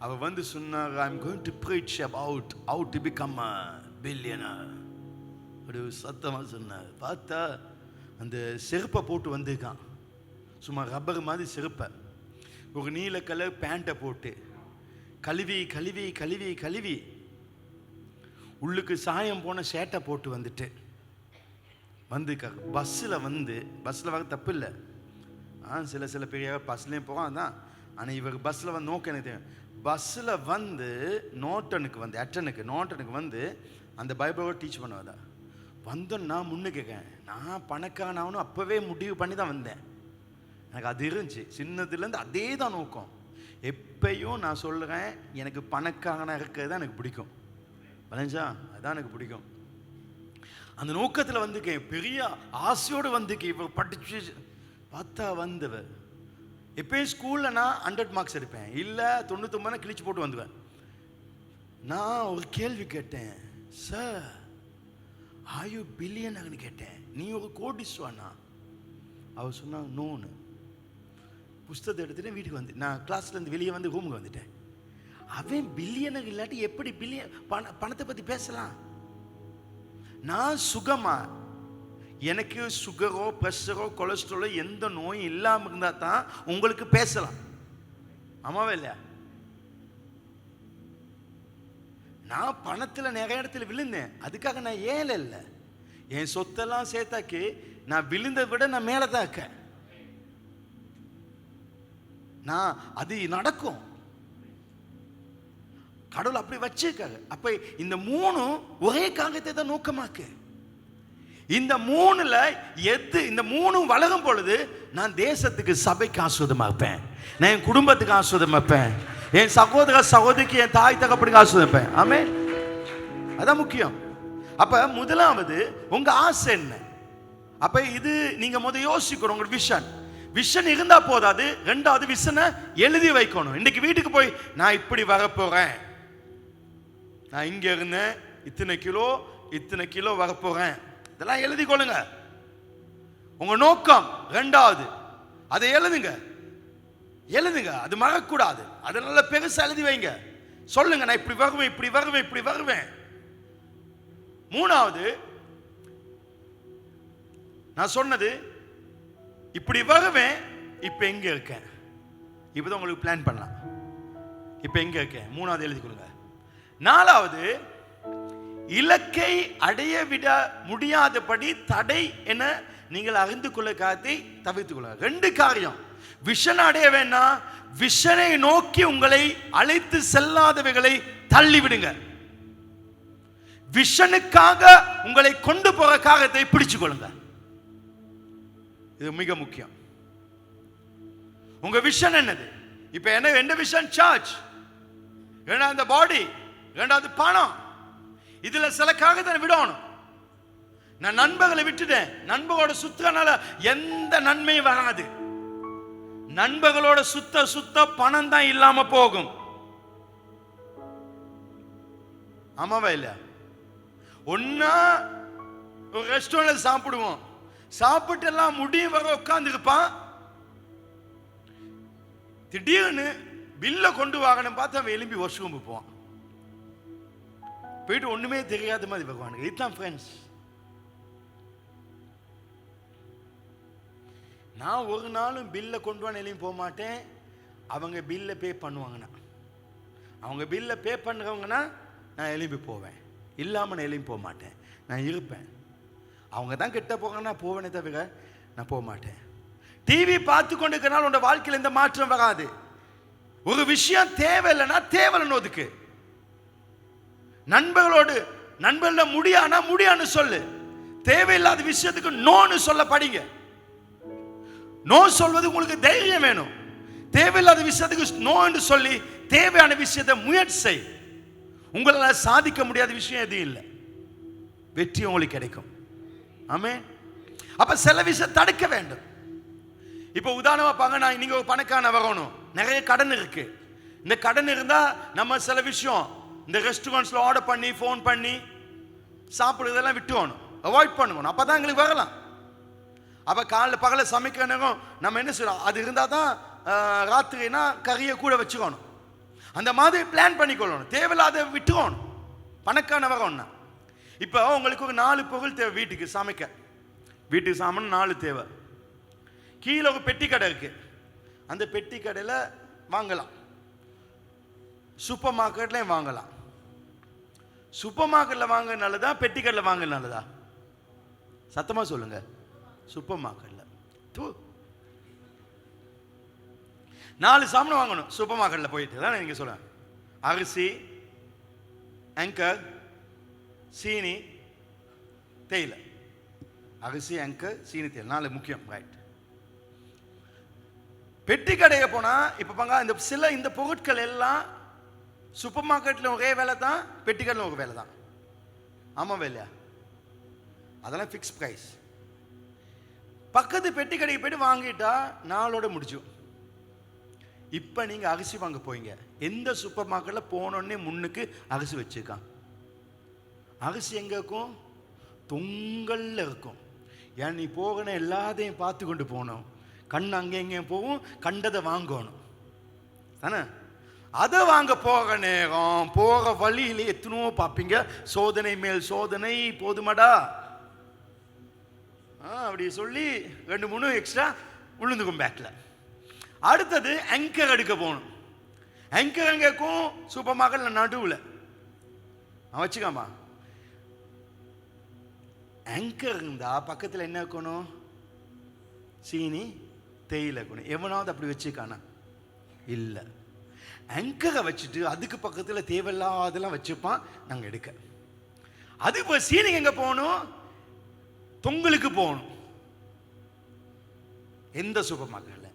அவர் வந்து சொன்னார், I am going to preach about how to become a billionaire. அப்படி சத்தமாக சொன்னார். பார்த்தா அந்த செருப்பை போட்டு வந்திருக்கான், சும்மா ரப்பர் மாதிரி செருப்பை, ஒரு நீல கலர் பேண்ட்டை போட்டு கழுவி கழுவி கழுவி கழுவி உள்ளுக்கு சாயம் போன ஷேட்டை போட்டு வந்துட்டு வந்திருக்காரு. பஸ்ஸில் வர தப்பு இல்லை, சில பெரிய பஸ்லேயும் போவான் தான். ஆனால் இவர் பஸ்ஸில் வந்து நோக்க எனக்கு தெரியும், பஸ்ஸில் வந்து நோட்டனுக்கு வந்து அந்த பைபிளோட டீச் பண்ணுவதா வந்தோன்னா முன்னுக்கு நான் பணக்காரனாகணும் அப்போவே முடிவு பண்ணி தான் வந்தேன். எனக்கு அது இருந்துச்சு சின்னதுலேருந்து, அதே தான் நோக்கம். எப்பயும் நான் சொல்கிறேன், எனக்கு பணக்காரனாக இருக்கிறது தான் எனக்கு பிடிக்கும், வளைஞ்சா அதுதான் எனக்கு பிடிக்கும். அந்த நோக்கத்தில் வந்துக்கேன், பெரிய ஆசையோடு வந்துக்கேன். இப்போ படிச்சு பார்த்தா வந்தவர், எப்பயும் ஸ்கூலில் நான் 100 மார்க்ஸ் எடுப்பேன், இல்லை 99 கிழிச்சு போட்டு வந்துவேன். நான் ஒரு கேள்வி கேட்டேன், சார் ஆர் யூ பில்லியனர்னு கேட்டேன், நீ ஒரு கோடீஸ்வரனா? அவர் சொன்னாங்க நோன்னு. புஸ்தகத்தை எடுத்துகிட்டு வீட்டுக்கு வந்து, நான் கிளாஸ்லேருந்து வெளியே வந்து ரூமுக்கு வந்துட்டேன். அவன் பில்லியனர் இல்லாட்டி எப்படி பணத்தை பற்றி பேசலாம்? நான் சுகமா, எனக்கு சுகரோ ப்ரெஷரோ கொலஸ்ட்ராலோ எந்த நோயும் இல்லாமல் இருந்தால் தான் உங்களுக்கு பேசலாம், ஆமாவே இல்லையா? நான் பணத்தில் நிறைய இடத்துல விழுந்தேன், அதுக்காக நான் ஏழை இல்லை. என் சொத்தெல்லாம் சேர்த்தாக்கி நான் விழுந்ததை விட நான் மேலே தான் இருக்கேன். நான் அது நடக்கும், கடவுள் அப்படி வச்சிருக்காரு. அப்ப இந்த 3 ஒரே காரியத்தை தான் நோக்கமாக்கு. இந்த 3ல எது, இந்த 3 வளரும் பொழுது நான் தேசத்துக்கு சபைக்கு ஆசீர்வாதமா இருப்பேன், நான் என் குடும்பத்துக்கு ஆசீர்வாதமா இருப்பேன், என் சகோதர சகோதரிக்கு, என் தாய் தகப்பனுக்கு ஆசீர்வதிப்பேன். ஆமென், அதான் முக்கியம். அப்ப முதலாவது உங்க ஆசை என்ன? அப்ப இது நீங்க யோசிக்கணும். உங்க விஷன் இருந்தா போதாது, ரெண்டாவது விஷனை எழுதி வைக்கணும். இன்னைக்கு வீட்டுக்கு போய் நான் இப்படி வரப்போறேன், நான் இங்க இருந்தேன் இத்தனை கிலோ வரப்போறேன், இதெல்லாம் எழுதி கொள்ளுங்க. உங்க நோக்கம் ரெண்டாவது, அதை எழுதுங்க. அது மறக்கூடாது, அதை நல்ல பெருசா எழுதி வைங்க. சொல்லுங்க, நான் இப்படி வருவேன். மூணாவது, நான் சொன்னது இப்படி வருவேன், இப்ப எங்க இருக்கேன், இப்பதான் உங்களுக்கு பிளான் பண்ணலாம். இப்ப எங்க இருக்கேன், மூணாவது எழுதி கொடுங்க. நாலாவது, இலக்கை அடைய விட முடியாதபடி தடை என நீங்கள் அறிந்து கொள்ள காரியத்தை தவிர்த்துக் கொள்ள. 2 காரியம். விஷனை அடைய வேண்டாம், விஷனை நோக்கி உங்களை அழைத்து செல்லாதவைகளை தள்ளிவிடுங்க. விஷனுக்காக உங்களை கொண்டு போற காரியத்தை பிடிச்சுக் கொள்ளுங்க. இது மிக முக்கியம். உங்க விஷன் என்னது? இப்ப என்ன விஷன்? சர்ச், ரெண்டாவது பாடி, ரெண்டாவது பணம். இதுல சில காரியத்தை விடணும். நான் நண்பர்களை விட்டுட்டேன், நண்பர்களோட சுத்தனால எந்த நன்மையும் வராது. நண்பர்களோட சுத்த பணம் தான் இல்லாம போகும், ஆமாவா இல்லையா? ஒன்னா ஒரு ரெஸ்டாரண்ட் சாப்பிடுவோம், சாப்பிட்டு எல்லாம் முடியும் வர உட்கார்ந்து இருப்பான். திடீர்னு பில்ல கொண்டு வாங்கணும் பார்த்து அவன் எலும்பி வாஷ்ரூம் போவான். போயிட்டு ஒண்ணுமே தெரியாத மாதிரி வருவானுங்க. இதுதான் ஃப்ரெண்ட்ஸ். நான் ஒரு நாளும் பில்ல கொண்டு வாங்க எலும்பி போக மாட்டேன். அவங்க பில்ல பே பண்ணுவாங்கன்னா, அவங்க பில்ல பே பண்ணுறவங்கன்னா நான் எலும்பி போவேன். இல்லாமல் நான் எலும்பி போக மாட்டேன். நான் இருப்பேன். அவங்க தான் கிட்ட போங்கன்னா போவேனே தவிர நான் போக மாட்டேன். டிவி பார்த்து கொண்டு இருக்கிறனால உன்னோட வாழ்க்கையில் எந்த மாற்றம் வராது. ஒரு விஷயம் தேவையில்லைன்னா தேவையில்லைன்னு ஒதுக்கு. நண்பர்களோட முடியானா முடியான்னு சொல்லு. தேவையில்லாத விஷயத்துக்கு நோன்னு சொல்ல படிங்க. நோ சொல்வது உங்களுக்கு தைரியம் வேணும். தேவையில்லாத விஷயத்துக்கு நோ என்று சொல்லி தேவையான விஷயத்தை முயற்சி செய். உங்களால் சாதிக்க முடியாத விஷயம் எதுவும் இல்லை. வெற்றி உங்களுக்கு கிடைக்கும். ஆமென். அப்ப சில விஷயம் தடுக்க வேண்டும். இப்ப உதாரணமா பாங்க, நான் நீங்க ஒரு பணக்காரன் வரணும், நிறைய கடன் இருக்கு. இந்த கடன் இருந்தா நம்ம சில விஷயம் இந்த ரெஸ்டாரண்ட்ஸ்ல ஆர்டர் பண்ணி ஃபோன் பண்ணி சாப்பிடுறதெல்லாம் விட்டுவோம், அவாய்ட் பண்ணுவோம். அப்பதான் எங்களுக்கு வரலாம். அப்ப காலைல பகல சமைக்கிற நேரம் நம்ம என்ன செய்யறோம், அது இருந்தா தான் ராத்திரினா கறியை கூட வச்சுக்கணும். அந்த மாதிரி பிளான் பண்ணிக்கொள்ளணும். தேவையில்லாத விட்டுக்கணும். பணக்கான வரணும்னா இப்போ உங்களுக்கு ஒரு 4 பொருள் தேவை வீட்டுக்கு சமைக்க. வீட்டுக்கு சாமான் 4 தேவை. கீழே ஒரு பெட்டி கடை இருக்கு. அந்த பெட்டி கடையில் வாங்கலாம், சூப்பர் மார்க்கெட்லையும் வாங்கலாம். சூப்பர் மார்க்கெட்டில் வாங்க நல்லதா, பெட்டி கடையில் வாங்க நல்லதா? சத்தமாக சொல்லுங்க. சூப்பர் மார்க்கெட்டில் 4 சாமான் வாங்கணும். சூப்பர் மார்க்கெட்டில் போயிட்டு தான் நீங்கள் சொல்லுங்க. அரிசி, ஆங்கர், சீனி, தேயிலை. அரிசி, ஆங்கர், சீனி, தேயிலை 4 முக்கியம். ரைட். பெட்டி கடையை போனா இப்ப பாங்க, இந்த பொருட்கள் எல்லாம் சூப்பர் மார்க்கெட்ல ஒரே வேலை தான், பெட்டி கடையில் ஒரு வேலை தான். ஆமா வேலையா? அதெல்லாம் ஃபிக்ஸ் பிரைஸ். பக்கத்து பெட்டி கடைக்கு போயிட்டு வாங்கிட்டா நாளோட முடிச்சு. இப்ப நீங்க அரிசி வாங்க போயிங்க, எந்த சூப்பர் மார்க்கெட்ல போனோடனே முன்னுக்கு அரிசி வச்சிருக்கான். அரிசி எங்க இருக்கும்? தொங்கல்ல இருக்கும். ஏன் நீ போகணும், எல்லாத்தையும் பார்த்து கொண்டு போகணும். கண் அங்கே எங்கேயும் போகும், கண்டதை வாங்கணும் தானே. அதை வாங்க போக நேரம் போக வழியிலே எத்தனோ பார்ப்பீங்க. சோதனை மேல் சோதனை போதுமாடா அப்படி சொல்லி 2-3 எக்ஸ்ட்ரா விழுந்துக்கும் பேக்ல. அடுத்தது ஆங்கர் எடுக்க போகணும். ஆங்கர் எங்கேக்கும் சூப்பர் மார்க்கெட்ல நடுவில் வச்சுக்காமா. ஆங்கர் இருந்தா பக்கத்தில் என்ன இருக்கணும்? சீனி, தேயிலை இருக்கணும். எவனாவது அப்படி வச்சுக்கானா? இல்லை. ஆங்கரை வச்சுட்டு அதுக்கு பக்கத்தில் தேவையில்லாதெல்லாம் வச்சுப்பான். நாங்கள் எடுக்க அது இப்போ சீனி எங்கே போகணும்? தொங்கலுக்கு போகணும். எந்த சூப்பர் மார்க்கெட்ல?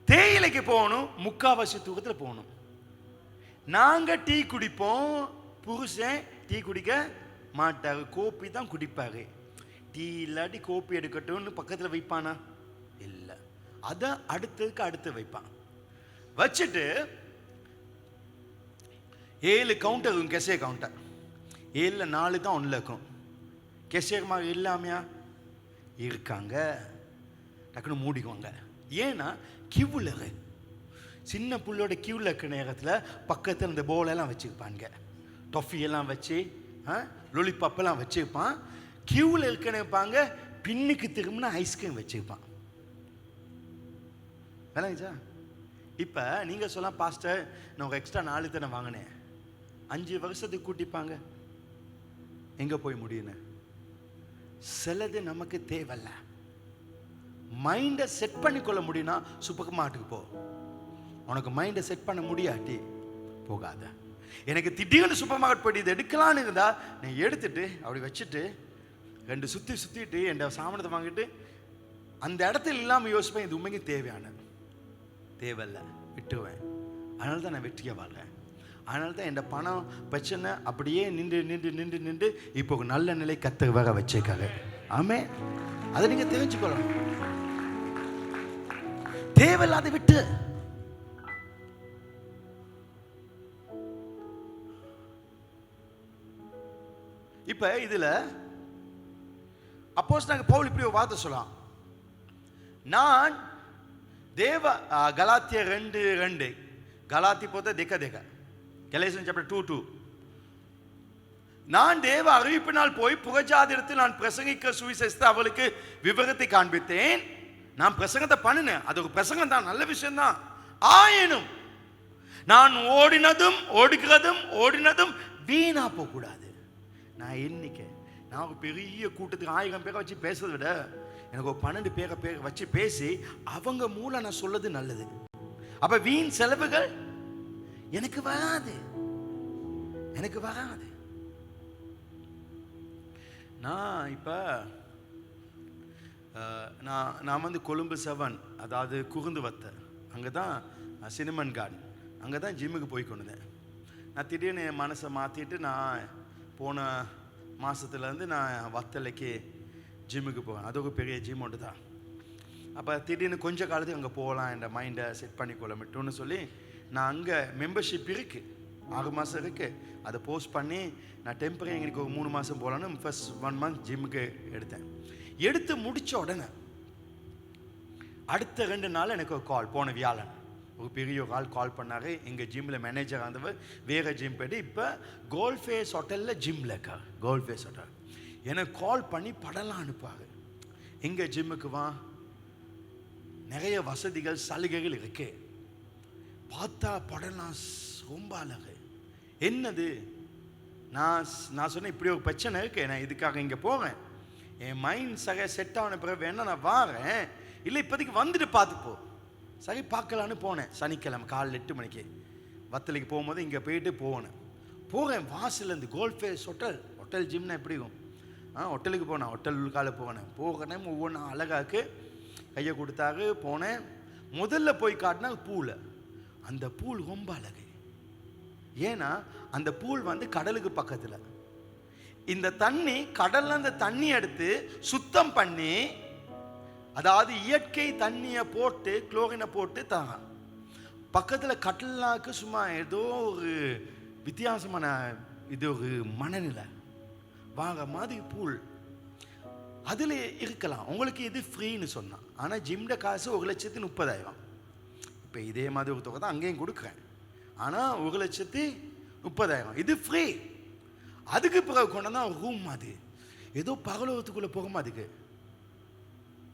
தேயிலைக்கு போகணும். முக்காவாசி தூக்கத்தில் போகணும். நாங்கள் டீ குடிப்போம், புருஷன் டீ குடிக்க மாட்டாரு, கோப்பி தான் குடிப்பாரு. டீ இல்லாட்டி கோப்பி எடுக்கட்டும்னு பக்கத்தில் வைப்பானா? இல்லை. அதை அடுத்ததுக்கு அடுத்து வைப்பான். வச்சுட்டு 7 கவுண்டர் இருக்கும், கெசே கவுண்டர். 7ல் 4 தான் ஒன்றில் இருக்கும். கெசேமாக இல்லாமையா இருக்காங்க. டக்குன்னு மூடிக்குவாங்க. ஏன்னா கியூவில் சின்ன புள்ளோட கியூவில் இருக்கிற நேரத்தில் பக்கத்தில் இந்த போலெல்லாம் வச்சுருப்பாங்க, டொஃபியெல்லாம் வச்சு லொலிபாப்பெல்லாம் வச்சுருப்பான். கியூவில் இருக்க நினைப்பாங்க. பின்னுக்கு திரும்பினா ஐஸ்கிரீம் வச்சுருப்பான். வேலைங்கச்சா? இப்போ நீங்கள் சொல்லலாம், பாஸ்டர் நான் ஒரு எக்ஸ்ட்ரா 4 தானே வாங்கினேன், 5 வருஷத்துக்கு கூட்டிப்பாங்க, எங்கே போய் முடியுன்னு. சிலது நமக்கு தேவையில்ல. மைண்டை செட் பண்ணிக்கொள்ள முடியும்னா சூப்பர் மார்க்கெட்டுக்கு போ. உனக்கு மைண்டை செட் பண்ண முடியாட்டி போகாத. எனக்கு திடீர்னு சூப்பர் மார்க்கெட் போயிட்டு இது எடுக்கலான்னு இருந்தா நீ எடுத்துட்டு அப்படி வச்சுட்டு 2 சுற்றிட்டு என் சாமானத்தை வாங்கிட்டு அந்த இடத்துல இல்லாமல் யோசிப்பேன், இது உண்மைக்கு தேவையில்லை, விட்டுருவேன். அதனால தான் நான் வெற்றியை வாழ்றேன். அதனால தான் என் பணம் பிரச்சனை அப்படியே நின்று இப்போ ஒரு நல்ல நிலை கத்த வர வச்சிருக்காரு. ஆமே, அதை நீங்க தெரிஞ்சுக்கணும். தேவையில்லாத விட்டு இப்ப இதுல அப்போஸ்தலனாகிய பவுல் இப்படி ஒரு வார்த்தை சொல்லலாம், நான் தேவ கலாத்தியர் 2:2 கலாத்தி போத்த දෙක 2 Galatians chapter 2:2 நான் தேவ அறிவிப்பினால் போய் புகஜாதிடத்தில் நான் பிரசங்கிக்க சுவிசேஷத்தை அவளுக்கு விவரத்தை காண்பித்தேன். நான் பிரசங்கத்தை பண்ணினேன், அது ஒரு பிரசங்கம் தான், நல்ல விஷயம் தான். ஆயினும் நான் ஓடினதும் வீணா போக கூடாது. நான் இன்னைக்கு நான் ஒரு பெரிய கூட்டத்துக்கு 1000 பேரை வச்சு பேசுறதை விட எனக்கு ஒரு 12 பேரை வச்சு பேசி அவங்க மூலம் நான் சொல்றது நல்லது. அப்ப வீண் செலவுகள் எனக்கு வராது. நான் இப்ப நான் வந்து கொழும்பு 7, அதாவது குருந்துவத்தை, அங்கதான் சினிமன் கார்டன், அங்கதான் ஜிம்முக்கு போய் கொண்டுதேன். நான் திடீர்னு என் மனசை மாற்றிட்டு நான் போன மாதத்துலேருந்து நான் வத்தலைக்கு ஜிம்முக்கு போவேன். அது ஒரு பெரிய ஜிம் ஒன்று தான். அப்போ திடீர்னு கொஞ்ச காலத்துக்கு அங்கே போகலாம், என் மைண்டை செட் பண்ணிக்கொள்ள மட்டும்னு சொல்லி நான் அங்கே மெம்பர்ஷிப் இருக்குது, 6 மாதம் இருக்குது. அதை போஸ்ட் பண்ணி நான் டெம்பரரி எங்களுக்கு ஒரு 3 மாதம் போகலான்னு ஃபர்ஸ்ட் 1 மந்த் ஜிம்முக்கு எடுத்து முடித்த உடனே அடுத்த 2 நாள் எனக்கு ஒரு கால், போன வியாழன் ஒரு பெரிய கால் பண்ணாரு. எங்கள் ஜிம்மில் மேனேஜர் ஆனவர் வேறு ஜிம் போய்ட்டு இப்போ கோல்ஃபேஸ் ஹோட்டலில் ஜிம்மில் இருக்கா. கோல்ஃபேஸ் ஹோட்டல் எனக்கு கால் பண்ணி படம்லாம் அனுப்பாரு. எங்கள் ஜிம்முக்கு வா, நிறைய வசதிகள் சலுகைகள் இருக்கு, பார்த்தா படம்லாம் ரொம்ப அழகு. என்னது, நான் சொன்னேன் இப்படி ஒரு பிரச்சனை இருக்கு, நான் இதுக்காக இங்கே போகிறேன், என் மைண்ட் சக செட் ஆன பிறகு வேணா நான் வாரேன், இல்லை இப்போதைக்கு வந்துட்டு பார்த்துப்போ. சரி பார்க்கலான்னு போனேன். சனிக்கிழமை காலையில் 8 மணிக்கு வத்தலைக்கு போகும்போது இங்கே போயிட்டு போகிறேன் வாசலேருந்து கோல்ஃபேஸ் ஹோட்டல் ஜிம்னா எப்படி இருக்கும், ஹோட்டலுக்கு போனேன், ஹோட்டல் உள்கால போகிறேன் ஒவ்வொன்றா அழகாக்கு கையை கொடுத்தாரு. போனேன், முதல்ல போய் காட்டினா பூவில், அந்த பூல் ரொம்ப அழகு. ஏன்னா அந்த பூல் வந்து கடலுக்கு பக்கத்தில், இந்த தண்ணி கடல்ல அந்த தண்ணி எடுத்து சுத்தம் பண்ணி, அதாவது இயற்கை தண்ணியை போட்டு குளோரினை போட்டு தாங்க. பக்கத்தில் கட்டலாக்கு சும்மா ஏதோ ஒரு வித்தியாசமான இது ஒரு மனநிலை வாங்க மாதிரி பூல் அதில் இருக்கலாம். உங்களுக்கு இது ஃப்ரீன்னு சொன்னான், ஆனால் ஜிம்ட காசு 1,30,000. இப்போ இதே மாதிரி ஒரு தொகை தான் அங்கேயும் கொடுக்குறேன், ஆனால் 1,30,000 இது ஃப்ரீ. அதுக்கு பிறகு கொண்டா ரூம் மாதிரி ஏதோ பகலோகத்துக்குள்ளே போகும்.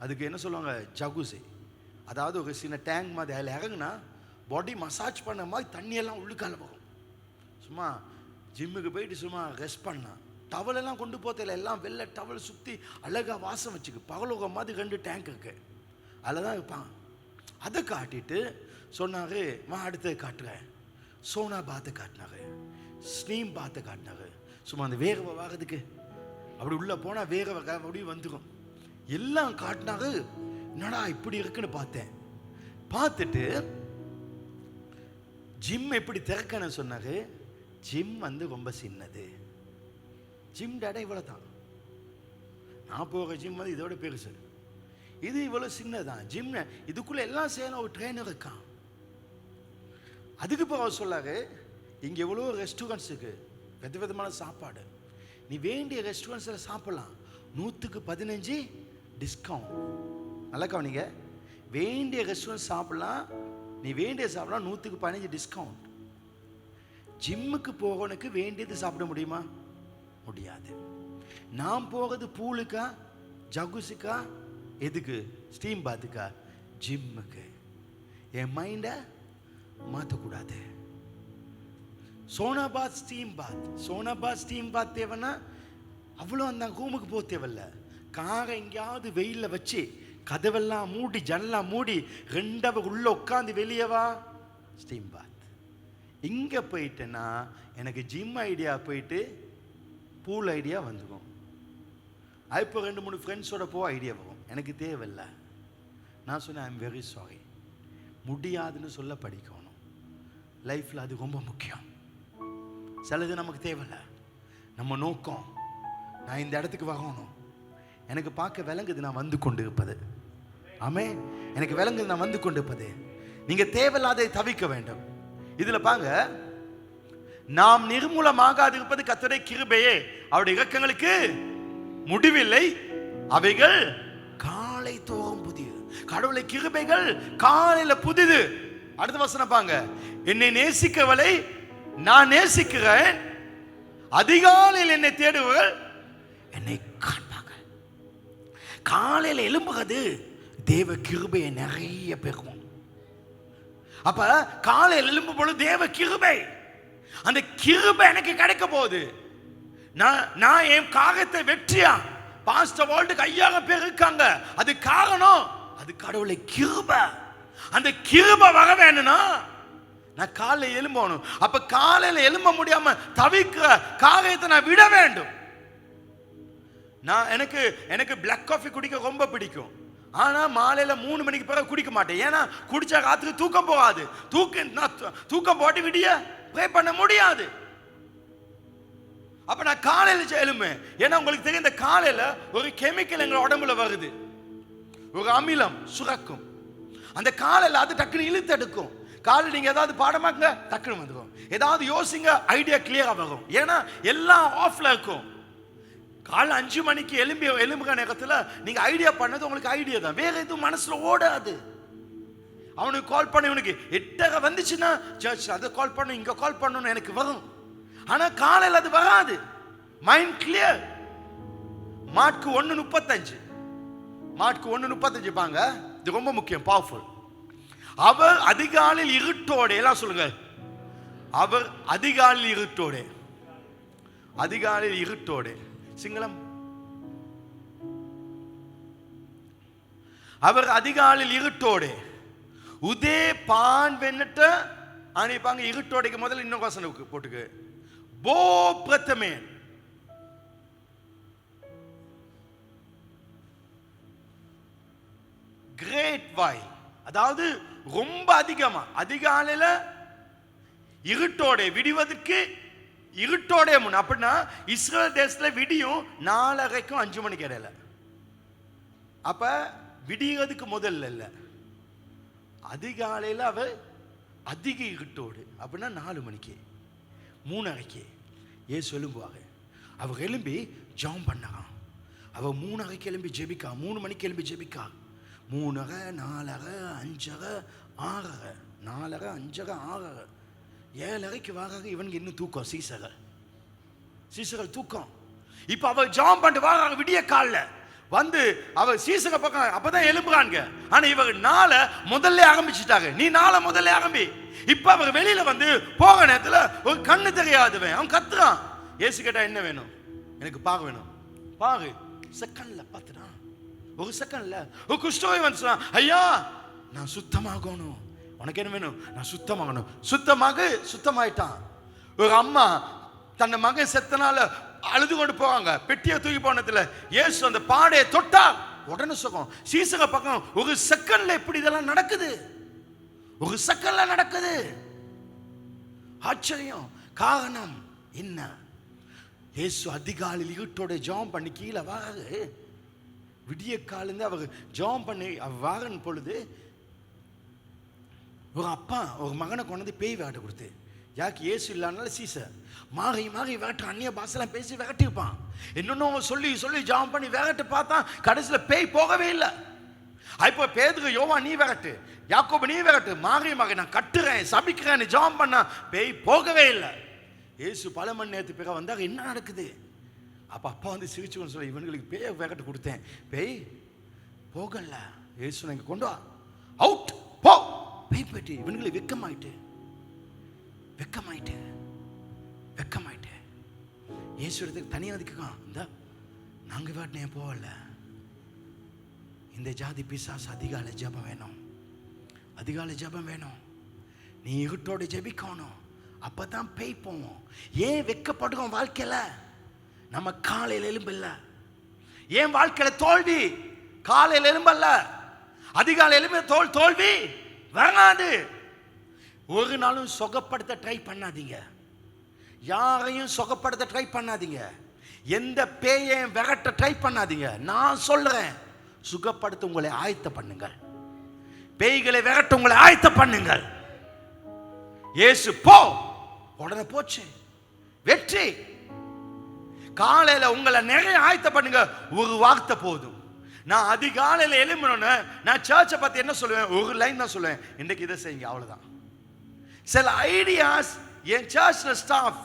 அதுக்கு என்ன சொல்லுவாங்க, ஜகுசி, அதாவது ஒரு சின்ன டேங்க் மாதிரி. அதில் இறங்குனா பாடி மசாஜ் பண்ண மாதிரி தண்ணியெல்லாம் உள்ளுக்கால போகும். சும்மா ஜிம்முக்கு போயிட்டு சும்மா ரெஸ்ட் பண்ணா, டவலெல்லாம் கொண்டு போதில்லை, எல்லாம் வெள்ளை டவல் சுற்றி அழகாக வாசம் வச்சுக்கு. பகலோகம் மாதிரி 2 டேங்க் இருக்கு, அதில் தான் இருப்பான். அதை காட்டிட்டு சொன்னார், வா அடுத்து காட்டுறேன். சோனா பாத்தை காட்டினாரு, ஸ்டீம் பாத்தை காட்டினாரு. சும்மா அந்த வேர்வை வாகிறதுக்கு அப்படி உள்ளே போனால் வேர்வை அப்படி வந்துடும். எல்லாம் காட்டினாரு. என்னடா இப்படி இருக்குன்னு பார்த்துட்டு ஜிம் எப்படி திறக்கணும் சொன்னாரு. ஜிம் வந்து ரொம்ப சின்னது, ஜிம் டேடா இவ்வளோ தான். நான் போகிற ஜிம் வந்து இதோட பெருசு, இது இவ்வளோ சின்னதான் ஜிம். இதுக்குள்ளே எல்லாம் செய்யணும், ஒரு ட்ரெயினர் இருக்கான். அதுக்கு போக சொல்லாரு, இங்கே எவ்வளோ ரெஸ்டாரண்ட்ஸ் இருக்கு, விதவிதமான சாப்பாடு, நீ வேண்டிய ரெஸ்டாரண்ட்ஸில் சாப்பிடலாம், 100% டிஸ்கவுண்ட். நல்லா கவனிங்க, வேண்டிய ரெஸ்டாரண்ட் சாப்பிடலாம், நீ வேண்டிய சாப்பிடலாம், 100% டிஸ்கவுண்ட். ஜிம்முக்கு போகணுக்கு வேண்டியது சாப்பிட முடியுமா? முடியாது. நான் போகிறது பூலுக்கா, ஜகுஸுக்கா, எதுக்கு? ஸ்டீம் பாத்துக்கா? ஜிம்முக்கு. என் மைண்டை மாற்றக்கூடாது. சோனாபாத் ஸ்டீம் பாத் தேவைன்னா அவ்வளோ அந்த ரூமுக்கு போக தேவையில்ல. காரை எங்கேயாவது வெயிலில் வச்சு கதவெல்லாம் மூடி ஜன்னலாம் மூடி 2 hour உள்ள உட்காந்து வெளியவா ஸ்டீம் பாத். இங்கே போயிட்டேன்னா எனக்கு ஜிம் ஐடியா போயிட்டு பூல் ஐடியா வந்துடும். இப்போ 2-3 ஃப்ரெண்ட்ஸோட ஐடியா வரும், எனக்கு தேவையில்லை. நான் சொன்னேன், ஐ எம் வெரி சாரி, முடியாதுன்னு சொல்ல படிக்கணும். லைஃப்பில் அது ரொம்ப முக்கியம். சிலது நமக்கு தேவையில்லை. நம்ம நோக்கம், நான் இந்த இடத்துக்கு வரணும், எனக்கு பார்க்க விளங்குது நான் வந்து கொண்டு இருப்பது. ஆமே, எனக்கு விளங்குது நான் வந்து கொண்டு இருப்பது. நீங்க தேவையில்லாத தவிக்க வேண்டும். இதுல பாங்க, நாம் நிர்மூலமாகாது இருப்பது கர்த்தருடைய கிருபையே, அவருடைய இரக்கங்களுக்கு முடிவில்லை, அவைகள் காலை தோறும் புதிது. கடவுளை கிருபைகள் காலையில புதிது. அடுத்த வசனம் பாங்க, என்னை நேசிக்கவளை நான் நேசிக்கிறேன், அதிகாலையில் என்னை தேடுவர்கள் என்னை காண்பார்கள். காலையில் எழும்புகிறது தேவ கிருபையை நிறைய பெறுவோம். அப்ப காலையில் எழும்பும் பொழுது தேவ கிருபை, அந்த கிருபை எனக்கு கிடைக்க போகுது. நான் என் காகத்தை வெற்றியா பாஸ்டர் வால்ட்டுக்கு 5000 பேர் இருக்காங்க. அது காரணம், அது கடவுளை கிருபை. அந்த கிருபை வர வேணும்னா நான் காலையில் எழும்பணும். அப்ப காலையில் எழும்ப முடியாம தவிக்கிற காரியத்தை நான் விட வேண்டும். நான் எனக்கு பிளாக் காஃபி குடிக்க ரொம்ப பிடிக்கும். ஆனா மாலையில 3 மணிக்கு பிறகு குடிக்க மாட்டேன். ஏன்னா குடிச்சா ராத்திரி தூக்கம் போகாது. தூக்கம் போட்டு விடிய ப்ரே பண்ண முடியாது. அப்ப நான் காலையில எழும்பேன். ஏன்னா உங்களுக்கு தெரியும், இந்த காலையில ஒரு கெமிக்கல் எங்க உடம்புல வருது, ஒரு அமிலம் சுரக்கும். அந்த காலையில அது டக்குன்னு இழுத்து எடுக்கும். காலையில் நீங்க ஏதாவது பாடமாக்குங்க, டக்குன்னு வந்துடும். ஏதாவது யோசிங்க, ஐடியா கிளியரா வரும். ஏன்னா எல்லாம் ஆஃப்ல இருக்கும். காலை 5 மணிக்கு எலும்புகிற நேரத்தில் நீங்க ஐடியா பண்ணது உங்களுக்கு ஐடியா தான், வேற எதுவும் மனசுல ஓடாது. அவனுக்கு கால் பண்ண, இவனுக்கு 8 வந்துச்சுன்னா சர்ச் அதை கால் பண்ண, இங்க கால் பண்ணணும் எனக்கு வரும். ஆனா காலையில் அது வராது. Mind clear. மார்க்கு 1:35 பாங்க, இது ரொம்ப முக்கியம், பவர்ஃபுல். அவர் அதிகாலையில் இருட்டோட, எல்லாம் சொல்லுங்க, அவர் அதிகாலையில் இருட்டோட சிங்களம், அவர் அதிகாலையில் இருட்டோட உதே பான் வெන්නට அனுப்பாங்க. இருட்டோடைக்கு முதல்ல இன்னும் வசனம் போட்டுக்கு, போ பிரதமே கிரேட் வாய், அதாவது ரொம்ப அதிகமா அதிகாலையில இருட்டோட விடிவதற்கு இருட்டோட முன். அப்படின்னா இஸ்ரேல் தேசத்துல விடியும் 4:30க்கும் 5 மணிக்கு இடையில. அப்ப விடியறதுக்கு முதல்ல இல்ல, அதிகாலையில அவ அதிக இருட்டோடு. அப்படின்னா 4 மணிக்கு 3:30க்கு ஏசு எழும்புவாங்க. அவர் எழும்பி ஜெபம் பண்ணாராம். அவ 3:30க்கு எழும்பி ஜெபிக்கா, 3 மணிக்கு எழும்பி ஜெபிக்கா. 3:30, 4:30, 5:30, 6:30, 4:30, 5:30, 6:30, 7:30க்கு வாராங்க. இவனுக்கு இன்னும் தூக்கம், சீசர்கள் தூக்கம். இப்ப அவ ஜாம் பண்ணிட்டு வாராங்க விடிய காலில் வந்து. அவ சீசக பக்கம் அப்பதான் எழும்புறாங்க. ஆனா இவங்க நாளை முதல்ல ஆரம்பிச்சுட்டாங்க. நீ நாளை முதல்ல ஆரம்பி. இப்ப அவர் வெளியில வந்து போக நேரத்துல ஒரு கண்ணு தெரியாதவன் அவன் கத்துறான். ஏசு கேட்டா என்ன வேணும்? எனக்கு பாகு வேணும். பாகு செகண்ட்ல பார்த்துட்டான். ஒரு செகண்ட்ல ஒரு குஷ்டரோகி வந்து சொன்னான், ஐயா நான் சுத்தமாகணும், உனக்கு என்ன வேணும்? நான் சுத்தமாகணும். சுத்தமாயிட்டான். ஒரு அம்மா தன்னை மகன் செத்தனால அழுது கொண்டு போவாங்க. பெட்டியை தூக்கி போனதுல இயேசு அந்த பாடையை தொட்டா உடனே சுகம். சீசக பக்கம் ஒரு செகண்ட்ல எப்படி இதெல்லாம் நடக்குது? ஒரு செகண்ட்ல நடக்குது. ஆச்சரியம். காரணம் என்ன? இயேசு அதிகாலையில் இருட்டோட ஜெபம் பண்ணி கீழே வாரு. விடிய காலிருந்து அவர் ஜெபம் பண்ணி வாரன் பொழுது ஒரு அப்பா ஒரு மகனை கொண்டு பேய் விரட்ட கொடுத்து, யாருக்கு இயேசு இல்லாதனால சீசர் மாறி விரட்டு அந்நிய பாசெல்லாம் பேசி விரட்டிருப்பான். இன்னொன்னு சொல்லி ஜெபம் பண்ணி விரட்டு பார்த்தா கடைசியில் பேய் போகவே இல்லை. இப்போ பேதுரு, யோவா நீ விரட்டு, யாக்கோபு நீ விரட்டு, மாறி நான் கட்டுறேன் சபிக்கிறேன் ஜெபம் பண்ணா பேய் போகவே இல்லை. இயேசு பல மணி நேரத்துக்கு பிறகு வந்தாங்க. என்ன நடக்குது? அப்போ அப்பா வந்து சிரிச்சுன்னு சொல்லி இவங்களுக்கு பேயை விரட்டு கொடுத்தேன், பேய் போகல. இயேசு இங்கே கொண்டு வா, அவுட் போ. பேய் போயிட்டு இவங்களுக்கு வெக்கமாயிட்டு இயேசு இடத்துக்கு தனியாக அதுக்கான். இந்த நாங்கள் விரட்டினே போகல. இந்த ஜாதி பிசாசு அதிகாலை ஜெபம் வேணும். நீ இருட்டோட ஜெபிக்கணும். அப்பதான் பேய் போவோம். ஏன் வெக்கப்படுறோம் வாழ்க்கையில? நம்ம காலையில் எலும்பல்ல. ஏன் வாழ்க்கையில தோல்வி? காலையில் எலும்பல்ல, அதிகாலை எலும்பு தோல்வி வராது. ஒரு நாளும் சுகப்படுத்த ட்ரை பண்ணாதீங்க. யாரையும் சுகப்படுத்த ட்ரை பண்ணாதீங்க. எந்த பேயையும் விரட்ட ட்ரை பண்ணாதீங்க. நான் சொல்றேன், சுகப்படுத்த உங்களை ஆயத்த பண்ணுங்கள். பேய்களை விரட்ட உங்களை ஆயத்த பண்ணுங்கள். இயேசு போ, உடனே போச்சு. வெற்றி. காலையில உங்களை நிறைய ஆயத்த பண்ணுங்க. ஒரு வார்த்தை போதும். நான் அதிகாலையில் எழும்பணும்னு நான் சர்ச்சை பத்தி என்ன சொல்லுவேன்? ஒரு லைன் தான் சொல்லுவேன், இன்னைக்கு இதை செய்யுங்க, அவ்வளவுதான். சில ஐடியாஸ் என் சர்ச்ல ஸ்டாஃப்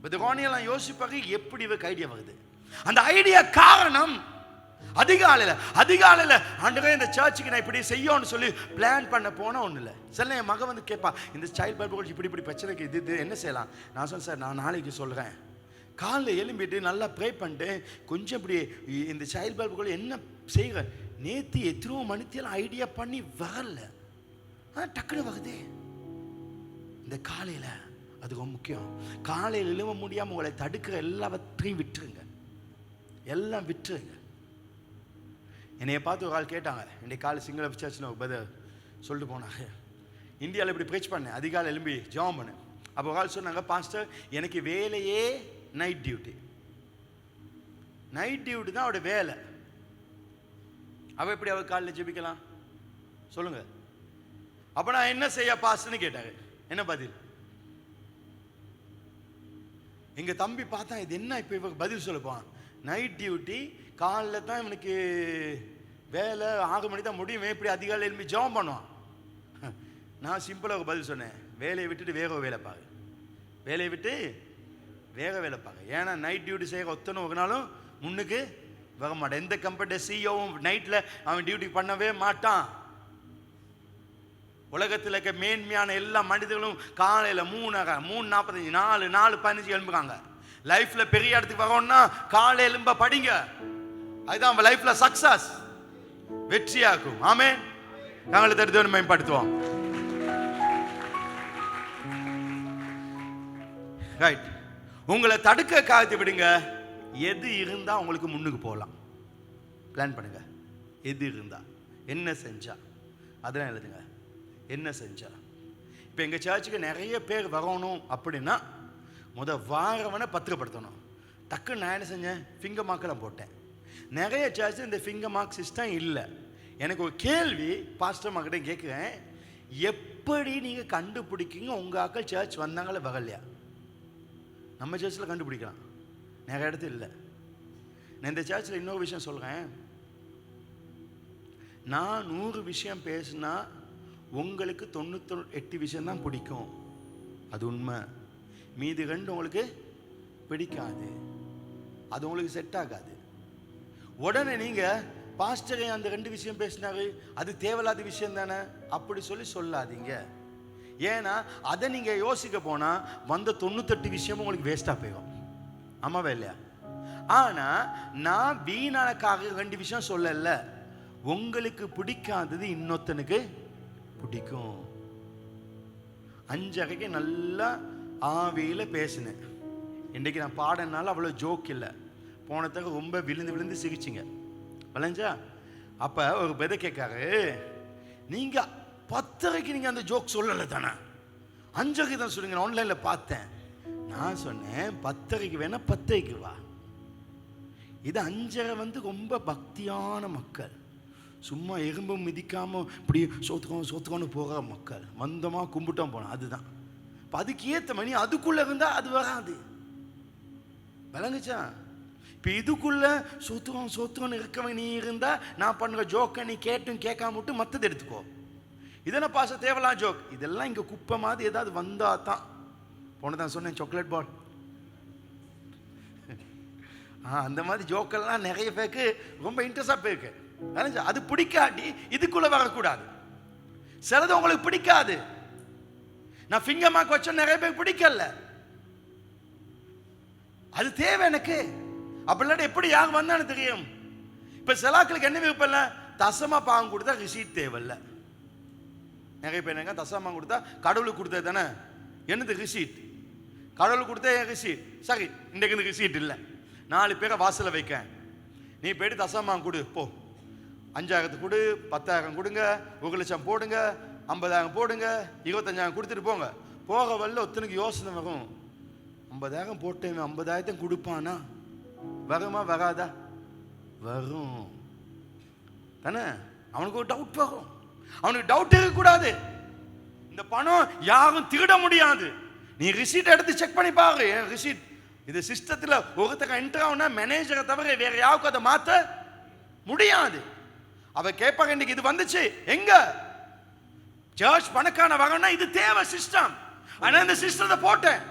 எல்லாம் யோசிப்பாங்க, எப்படி இவருக்கு ஐடியா வருது. அந்த ஐடியா காரணம் அதிகாலையில ஆண்டவரே இந்த சர்ச்சுக்கு நான் இப்படி செய்யணும்னு சொல்லி பிளான் பண்ண போனா ஒண்ணு இல்லை. சில என் மகன் வந்து கேட்பா, இந்த சைல்ட் பைபிள் இப்படி பிரச்சனைக்கு இது என்ன செய்யலாம்? நான் சொன்னேன், சார் நான் நாளைக்கு சொல்றேன். காலைல எழும்பிட்டு நல்லா ப்ரே பண்ணிட்டு கொஞ்சம் இப்படி இந்த சைல்ட் பல்புகள் என்ன செய்கிற, நேற்று எத்தனோ மணித்தெல்லாம் ஐடியா பண்ணி வரல, டக்குன்னு வருதே. இந்த காலையில் அது ரொம்ப முக்கியம். காலையில் எழும்ப முடியாமல் உங்களை தடுக்கிற எல்லாவற்றையும் விட்டுருங்க, எல்லாம் விட்டுருங்க. என்னைய பார்த்து ஒரு ஆள் கேட்டாங்க, இன்னைக்கு காலை சிங்கள சர்ச்சில் ஒரு பதில் சொல்லிட்டு போனாங்க, இந்தியாவில் இப்படி ப்ரீச் பண்ணேன், அதிகாலை எழும்பி ஜெபம் பண்ணேன். அப்போ ஒரு ஆள் சொன்னாங்க, பாஸ்டர் எனக்கு வேலையே நைட் டியூட்டி தான் அவருடைய வேலை. அவ எப்படி அவர் காலையில் ஜெபிக்கலாம் சொல்லுங்க? அப்ப நான் என்ன செய்ய பாஸ்டர்னு கேட்டாரு. என்ன பதில்? எங்க தம்பி பார்த்தா, இது என்ன இப்ப இவருக்கு பதில் சொல்லப்பான்? நைட் டியூட்டி, காலைல தான் இவனுக்கு வேலை, 6 மணி தான் முடியும், எப்படி அதிகாலை எழுப்பி ஜெபம் பண்ணுவான்? நான் சிம்பிளாக ஒரு பதில் சொன்னேன், வேலையை விட்டுட்டு வேற வேலை பாரு, வேலையை விட்டு வேக வேலை பார்க்க. ஏன்னா நைட் டியூட்டி செய்ய ஒத்தனும் ஒரு நாளும் முன்னுக்கு வர மாட்டான். எந்த கம்பெனி சிஇஓவும் நைட்டில் அவன் டியூட்டி பண்ணவே மாட்டான். உலகத்தில் இருக்க மேன்மையான எல்லா மனிதர்களும் காலையில் 3:45 4:15 எழும்புறாங்க. லைஃப்ல பெரிய இடத்துக்கு வரணும்னா காலை எழும்ப படிங்க. அதுதான் அவன் லைஃப்ல சக்சஸ், வெற்றியாக்கும். ஆமென். நாங்களை தடுத்து மேம்படுத்துவோம். ரைட். உங்களை தடுக்க காத்து விடுங்க. எது இருந்தா உங்களுக்கு முன்னுக்கு போகலாம் பிளான் பண்ணுங்க. எது இருந்தா, என்ன செஞ்சா, அதெல்லாம் எழுதுங்க. என்ன செஞ்சா. இப்போ எங்கள் சர்ச்சுக்கு நிறைய பேர் வரணும் அப்படின்னா வாரவனை பத்திரப்படுத்தணும். டக்குன்னு நான் என்ன செஞ்சேன், ஃபிங்கர் மார்க்கெல்லாம் போட்டேன். நிறைய சர்ச்சு இந்த ஃபிங்கர் மார்க் சிஸ்டம் இல்லை. எனக்கு ஒரு கேள்வி பாஸ்டர் மார்க்கிட்ட கேட்குறேன், எப்படி நீங்கள் கண்டுபிடிக்கிங்க உங்கள் ஆக்கள் சர்ச் வந்தாங்களே வரலையா? நம்ம சர்ச்சில் கண்டுபிடிக்கலாம், நிறைய இடத்துல இல்லை. நான் இந்த சர்ச்சில் இன்னொரு விஷயம் சொல்கிறேன். நான் 100 விஷயம் பேசினா உங்களுக்கு 98 விஷயம் தான் பிடிக்கும், அது உண்மை. மீதி 2 உங்களுக்கு பிடிக்காது, அது உங்களுக்கு செட் ஆகாது. உடனே நீங்கள் பாஸ்டரே அந்த 2 விஷயம் பேசினாரு, அது தேவையில்லாத விஷயம் தானே அப்படி சொல்லாதீங்க. ஏன்னா அதை நீங்க யோசிக்க போனா வந்த 98 விஷயமும் உங்களுக்கு வேஸ்டா போயிடும். ஆமாவா இல்லையா? ஆனா நான் வீணானக்காக 2 விஷயம் சொல்லல, உங்களுக்கு பிடிக்காதது இன்னொருத்தனுக்கு பிடிக்கும். 5:30 நல்லா ஆவியில பேசினேன். இன்றைக்கு நான் பாடனால அவ்வளவு ஜோக் இல்லை, போனதுக்கு ரொம்ப விழுந்து சிரிச்சிங்க வளைஞ்சா. அப்ப ஒரு பெத கேட்காரு, நீங்க 10:30 நீங்க அந்த ஜோக் சொல்லலை தானே, 5:30 தான் சொல்லுங்க, ஆன்லைன்ல பார்த்தேன். நான் சொன்னேன் 10:30 வேணா 10:30 வா. இது 5:30 ரொம்ப பக்தியான மக்கள், சும்மா எறும்பு மிதிக்காம இப்படி சோத்துக்கோன்னு போகிற மக்கள், வந்தோமா கும்பிட்டோம் போனோம், அதுதான். இப்போ அதுக்கு ஏற்ற மணி அதுக்குள்ள இருந்தா அது வராது, விளங்குச்சா? இப்போ இதுக்குள்ள சோத்துக்கோன்னு இருக்கவன் நீ இருந்தா நான் பண்ணுற ஜோக்கை நீ கேட்டும் கேட்காம விட்டு மற்றது எடுத்துக்கோ. இதெல்லாம் பாச தேவலாம் ஜோக், இதெல்லாம் இங்கே குப்பை மாதிரி ஏதாவது வந்தா தான். போனதான் சொன்னேன் சாக்லேட் பால், அந்த மாதிரி ஜோக்கெல்லாம் நிறைய பேருக்கு ரொம்ப இன்ட்ரெஸ்டாக போயிருக்கு. அது பிடிக்காட்டி இதுக்குள்ள வரக்கூடாது. சிலது உங்களுக்கு பிடிக்காது. நான் ஃபிங்கர் மார்க் வச்ச நிறைய பேருக்கு பிடிக்கல, அது தேவை எனக்கு. அப்படி இல்லாட்டி எப்படி யார் வந்தான்னு தெரியும். இப்போ சிலாக்களுக்கு என்ன விருப்பம் இல்லை, தசமா பாவம் கொடுத்தா ரிசீட் தேவையில்ல. நிறைய பேர் என்ன தசமா கொடுத்தா கடவுளுக்கு கொடுத்தது தானே, என்னது ரிசீட், கடவுளுக்கு கொடுத்தா என் ரிசீட். சரி, இன்றைக்கு இந்த ரிசீட் இல்லை, 4 பேரை வாசலை வைக்க, நீ போயிட்டு தசமா கொடு போ, 5,000 கொடு, 10,000 கொடுங்க, 1,00,000 போடுங்க, 50,000 போடுங்க, 25,000 கொடுத்துட்டு போங்க. போக வரல ஒருத்தனுக்கு யோசனை வரும், 50,000 போட்டேன் 50,000 கொடுப்பானா, வருமா வராதா? வரும் தானே. அவனுக்கு ஒரு டவுட் வரும். அவனுக்கு டவுட் இருக்கக்கூடாது, இந்த பணம் யாரும் திருட முடியாது. நீ ரிசீட் எடுத்து செக் பண்ணி பாரு, ரிசீட் இந்த சிஸ்டத்தில் ஒருத்தர் என்டர் ஆகுனா மேனேஜரை தவிர வேற யாருக்கும் அதை மாற்ற முடியாது. அவ கேட்பாங்க, இன்னைக்கு இது வந்துச்சு எங்க சர்ச் பணக்கான வரணும்னா இது தேவை சிஸ்டம். ஆனா இந்த சிஸ்டத்தை போட்டேன்.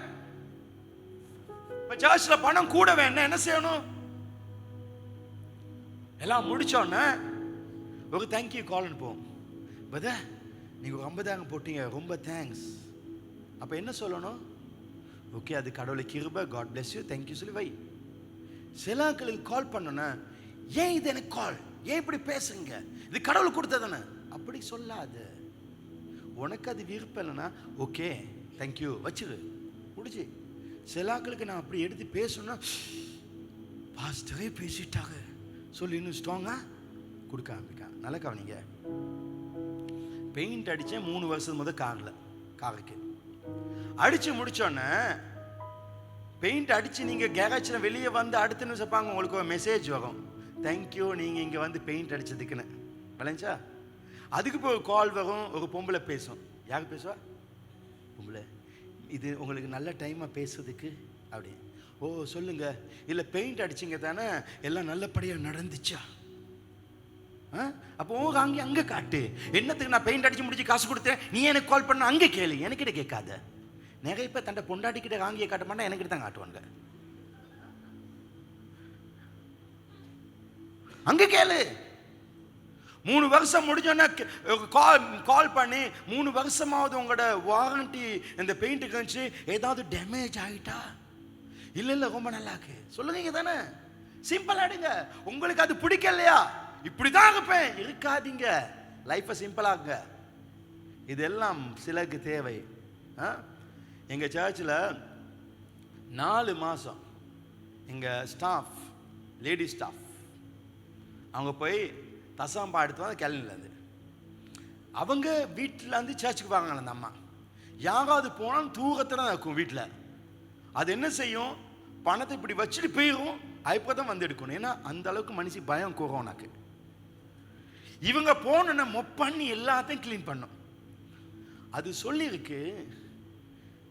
இப்ப சர்ச்ல பணம் கூட வேணும், என்ன செய்யணும்? எல்லாம் முடிச்சோன்னு ஒரு தேங்க்யூ கால் அனுப்புவோம். பதா நீங்க ஒரு 50,000 போட்டீங்க, ரொம்ப தேங்க்ஸ். அப்ப என்ன சொல்லணும்? ஓகே, அது கடவுளை கிருபை, காட் பிளஸ் யூ, தேங்க்யூ சொல்லி வை. சில ஆட்களுக்கு கால் பண்ணோன்னா, ஏன் இது எனக்கு கால், ஏன் இப்படி பேசுங்க, இது கடவுள் கொடுத்ததானே, அப்படி சொல்லாது. உனக்கு அது விருப்பம் இல்லைன்னா ஓகே தேங்க்யூ வச்சுரு, முடிச்சு. சில ஆட்களுக்கு நான் அப்படி எடுத்து பேசணும்னா, பாஸ்டரே பேசிட்டாங்க சொல்லி இன்னும் ஸ்ட்ராங்காக கொடுக்க ஆரம்பிக்கான். நல்லா கவனிங்க. பெயிண்ட் அடித்தேன் 3 வருஷத்துக்கு முதல் காருக்கு அடித்து முடித்தோன்னே, பெயிண்ட் அடித்து நீங்கள் கேரேஜில் வெளியே வந்து அடுத்த நிமிஷம் பாங்க உங்களுக்கு ஒரு மெசேஜ் வரும், தேங்க்யூ நீங்கள் இங்கே வந்து பெயிண்ட் அடித்ததுக்குன்னு. விளைஞ்சா அதுக்கு போய் ஒரு கால் வரும், ஒரு பொம்பளை பேசும். யார் பேசுவா? பொம்பளை. இது உங்களுக்கு நல்ல டைமாக பேசுறதுக்கு அப்படி. ஓ சொல்லுங்க, இல்லை பெயிண்ட் அடிச்சிங்க தானே, எல்லாம் நல்லபடியாக நடந்துச்சா? அப்போ அங்கே காட்டு, என்னத்துக்கு நான் பெயிண்ட் அடிச்சு முடிச்சு காசு கொடுத்தேன், நீ எனக்கு கால் பண்ண அங்கே கேளு, எனக்கிட்ட கேட்காத. நிறைய பேர் தண்டை பொண்டாட்டிக்கிட்ட வாங்கிய காட்ட மாட்டா, எனக்கிட்ட தான் காட்டுவாங்க. அங்கே கேளு. 3 வருஷம் முடிஞ்சோன்னா கால் பண்ணி, 3 வருஷமாவது உங்களோட வாரண்டி இந்த பெயிண்ட்டுக்கு இருந்துச்சு, ஏதாவது டேமேஜ் ஆகிட்டா? இல்லை ரொம்ப நல்லா இருக்கு சொல்லுங்க தானே. சிம்பிள் ஆடுங்க. உங்களுக்கு அது பிடிக்கலையா, இப்படிதான் இருப்பேன் இருக்காதீங்க, லைஃப்பை சிம்பிளாக. இதெல்லாம் சிலருக்கு தேவை. எங்கள் சர்ச்சில் 4 மாதம் எங்கள் ஸ்டாஃப், லேடி ஸ்டாஃப், அவங்க போய் தசாம்பா எடுத்து வந்து கிளம்பிலேருந்து அவங்க வீட்டில் வந்து சர்ச்சுக்கு வாங்க. அந்த அம்மா யாராவது போனாலும் தூரத்தில் தான் இருக்கும் வீட்டில். அது என்ன செய்யும், பணத்தை இப்படி வச்சுட்டு போயிடும், அப்போ தான் வந்து எடுக்கணும். ஏன்னா அந்த அளவுக்கு மனுஷி பயம் கொரோனாக்கு. இவங்க போன மொப்பண்ணி எல்லாத்தையும் கிளீன் பண்ணும். அது சொல்லியிருக்கு,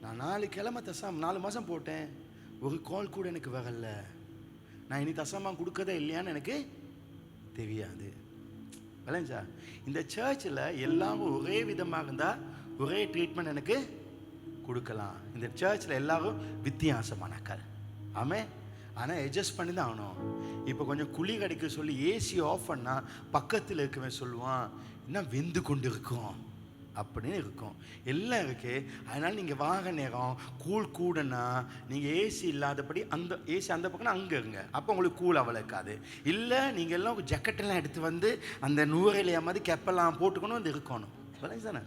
நான் 4 கிழமை 4 மாதம் போட்டேன், ஒரு கால் கூட எனக்கு வரல, நான் இனி தசமா கொடுக்கதே இல்லையான்னு எனக்கு தெரியாது. விளைஞ்சா இந்த சர்ச்சில் எல்லாரும் ஒரே விதமாக இருந்தால் ஒரே ட்ரீட்மெண்ட் எனக்கு கொடுக்கலாம். இந்த சர்ச்சில் எல்லாரும் வித்தியாசமானாக்கள். ஆமே, ஆனால் அட்ஜஸ்ட் பண்ணி தான் ஆகணும். இப்போ கொஞ்சம் குழி கடிக்க சொல்லி ஏசி ஆஃப் பண்ணால் பக்கத்தில் இருக்கவன் சொல்லுவான், இன்னும் வெந்து கொண்டு இருக்கும் அப்படின்னு இருக்கும். எல்லாம் இருக்கு. அதனால் நீங்கள் வாங்க நேரம் கூடனா நீங்கள் ஏசி இல்லாதபடி அந்த ஏசி அந்த பக்கம் அங்கே இருங்க, அப்போ உங்களுக்கு கூல் அவ்வளோ இருக்காது. இல்லை நீங்கள் எல்லாம் ஜக்கெட்டெல்லாம் எடுத்து வந்து அந்த 100 இலையா மாதிரி கெப்பெல்லாம் போட்டுக்கணும், அது இருக்கணும். விளைஞ்சு தானே.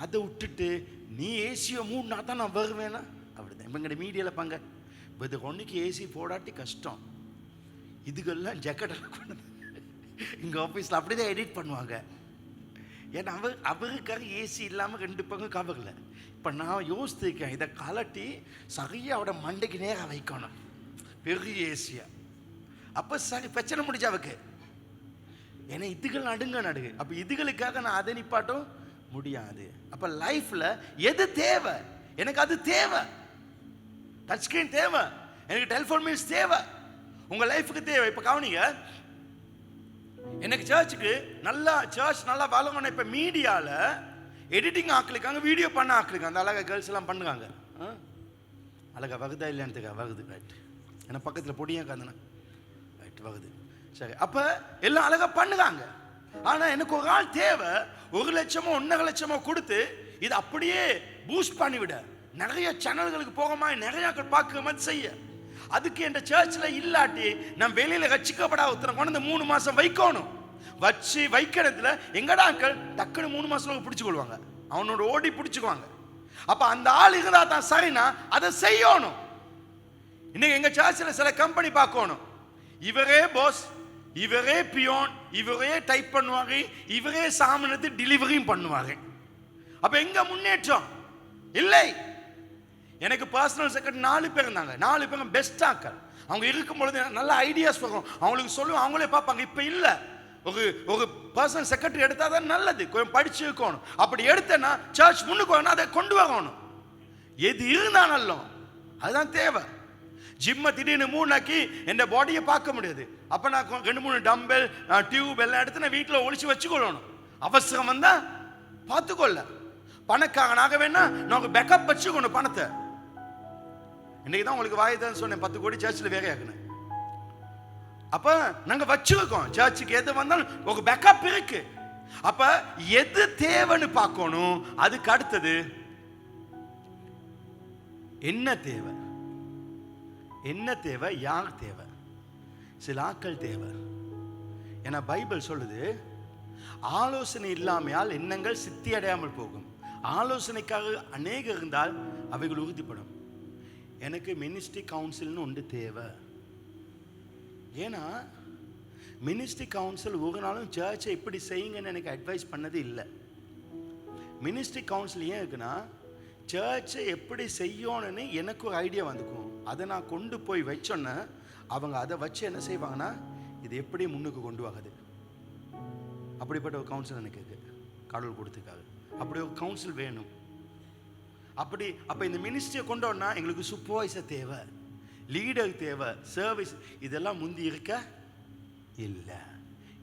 அதை விட்டுட்டு நீ ஏசியை மூடினா தான் நான் வருவேன்னா அப்படிதான். இப்போ எங்கள்கிட்ட மீடியாவில் பாங்க, இப்போ இது ஒன்றுக்கு ஏசி போடாட்டி கஷ்டம். இதுக்கெல்லாம் ஜக்கெட்டெல்லாம் கொண்டு எங்கள் ஆஃபீஸில் அப்படி தான் எடிட் பண்ணுவாங்க. ஏன்னா அவருக்காக ஏசி இல்லாமல் 2 பக்கம் கவரில். இப்போ நான் யோசித்துருக்கேன், இதை கலட்டி சரியாக அவட மண்டைக்கு நேராக வைக்கணும், பெரிய ஏசியா. அப்போ சரி பிரச்சனை முடிஞ்ச அவருக்கு. ஏன்னா இதுகள் நடுங்க. அப்போ இதுகளுக்காக நான் அதை நிப்பாட்டும் முடியாது. அப்போ லைஃப்பில் எது தேவை, எனக்கு அது தேவை. டச் ஸ்கிரீன் தேவை, எனக்கு டெலிஃபோன் மீன்ஸ் தேவை, உங்கள் லைஃபுக்கு தேவை. இப்போ கவனிங்க, எனக்கு சர்ச்சுக்கு சர்ச் நல்லா வளரணும். இப்போ மீடியாவில் எடிட்டிங் ஆக்கலிக்காங்க, வீடியோ பண்ண ஆக்கலிக்காங்க. அந்த அழகாக கேர்ள்ஸ் எல்லாம் பண்ணுறாங்க. அழகா வருதா இல்லையான்னு வருது, ரைட். ஏன்னா பக்கத்தில் பொடியாக காந்தன ரைட் வருது, சரி. அப்போ எல்லாம் அழகாக பண்ணுறாங்க. ஆனால் எனக்கு ஒரு ஆள் தேவை, 1 லட்சமோ 1.5 லட்சமோ கொடுத்து இது அப்படியே பூஸ்ட் பண்ணிவிட, நிறைய சேனல்களுக்கு போக மாதிரி நிறைய பார்க்குற மாதிரி செய்ய. அதுக்கு என் சர்ச்சில் இல்லாட்டி நான் வெளியில் ரட்சிக்கப்படாத ஒருத்தனை கொண்டு 3 மாதம் வைக்கணும். வச்சு வைக்கிறதுல எங்கடாக்கள் டக்குன்னு 3 மாதம் பிடிச்சு கொள்வாங்க, அவனோட ஓடி பிடிச்சுக்குவாங்க. அப்போ அந்த ஆள் இருந்தா தான் சரினா அதை செய்யணும். இன்னைக்கு எங்கள் சர்ச்சில் சில கம்பெனி பார்க்கணும், இவரே பாஸ், இவரே பியோன், இவரே டைப் பண்ணுவாங்க, இவரே சாமானத்தை டெலிவரியும் பண்ணுவாங்க. அப்போ எங்க முன்னேற்றம் இல்லை. எனக்கு பர்சனல் செக்ரட்டரி 4 பேர் இருந்தாங்க. 4 பேரும் பெஸ்டாக்கள். அவங்க இருக்கும் பொழுது நல்ல ஐடியாஸ் வரும், அவங்களுக்கு சொல்லுவோம், அவங்களே பார்ப்பாங்க. இப்போ இல்லை, ஒரு பர்சனல் செக்ரட்டரி எடுத்தால் தான் நல்லது, கொஞ்சம் படிச்சு இருக்கணும். அப்படி எடுத்தேன்னா சர்ச் முன்னுக்கு வரணும், அதை கொண்டு வரணும். எது இருந்தால் நல்லோம், அதுதான் தேவை. ஜிம்மை திடீர்னு 3 ஆக்கி என் பாடியை பார்க்க முடியாது. அப்போ நான் 2-3 டம்பல் டியூப் எல்லாம் எடுத்து நான் வீட்டில் ஒழிச்சு வச்சுக்கொள்ளணும். அவசரம் வந்தா பார்த்துக்கொள்ள. பணக்காரனாக வேணா நான் பேக்கப் வச்சுக்கணும் பணத்தை. இன்னைக்கு தான் உங்களுக்கு வாய் தான் சொன்னேன், 10 கோடி சர்ச்சில் வேற ஆக்கணும். அப்ப நாங்க வச்சிருக்கோம், சர்ச்சுக்கு எது வந்தாலும் ஒரு பேக்கப் இருக்கு. அப்ப எது தேவைன்னு பார்க்கணும். அதுக்கு அடுத்தது என்ன தேவை, என்ன தேவை, யார் தேவை. சில ஆட்கள் தேவை. ஏன்னா பைபிள் சொல்லுது, ஆலோசனை இல்லாமையால் எண்ணங்கள் சித்தி அடையாமல் போகும். ஆலோசனைக்காக அநேக இருந்தால் அவைகள் உறுதிப்படும். எனக்கு மினிஸ்ட்ரி கவுன்சில்னு ஒன்று தேவை. ஏன்னா மினிஸ்ட்ரி கவுன்சில் ஒரு நாளும் சர்ச்சை இப்படி செய்யுங்கன்னு எனக்கு அட்வைஸ் பண்ணது இல்லை. மினிஸ்ட்ரி கவுன்சில் ஏன் இருக்குன்னா, சர்ச்சை எப்படி செய்யணும்னு எனக்கு ஒரு ஐடியா வந்துக்கும். அதை நான் கொண்டு போய் வச்சோன்னே அவங்க அதை வச்சு என்ன செய்வாங்கன்னா, இது எப்படி முன்னுக்கு கொண்டு வாங்குது. அப்படிப்பட்ட ஒரு கவுன்சில் எனக்கு இருக்கு, கடவுள் கொடுத்துருக்காரு. அப்படி ஒரு கவுன்சில் வேணும். அப்போ இந்த மினிஸ்ட்ரியை கொண்டோன்னா எங்களுக்கு சூப்பர்வைசர் தேவை, லீடர் தேவை, சர்வீஸ். இதெல்லாம் முந்தி இருக்க இல்லை.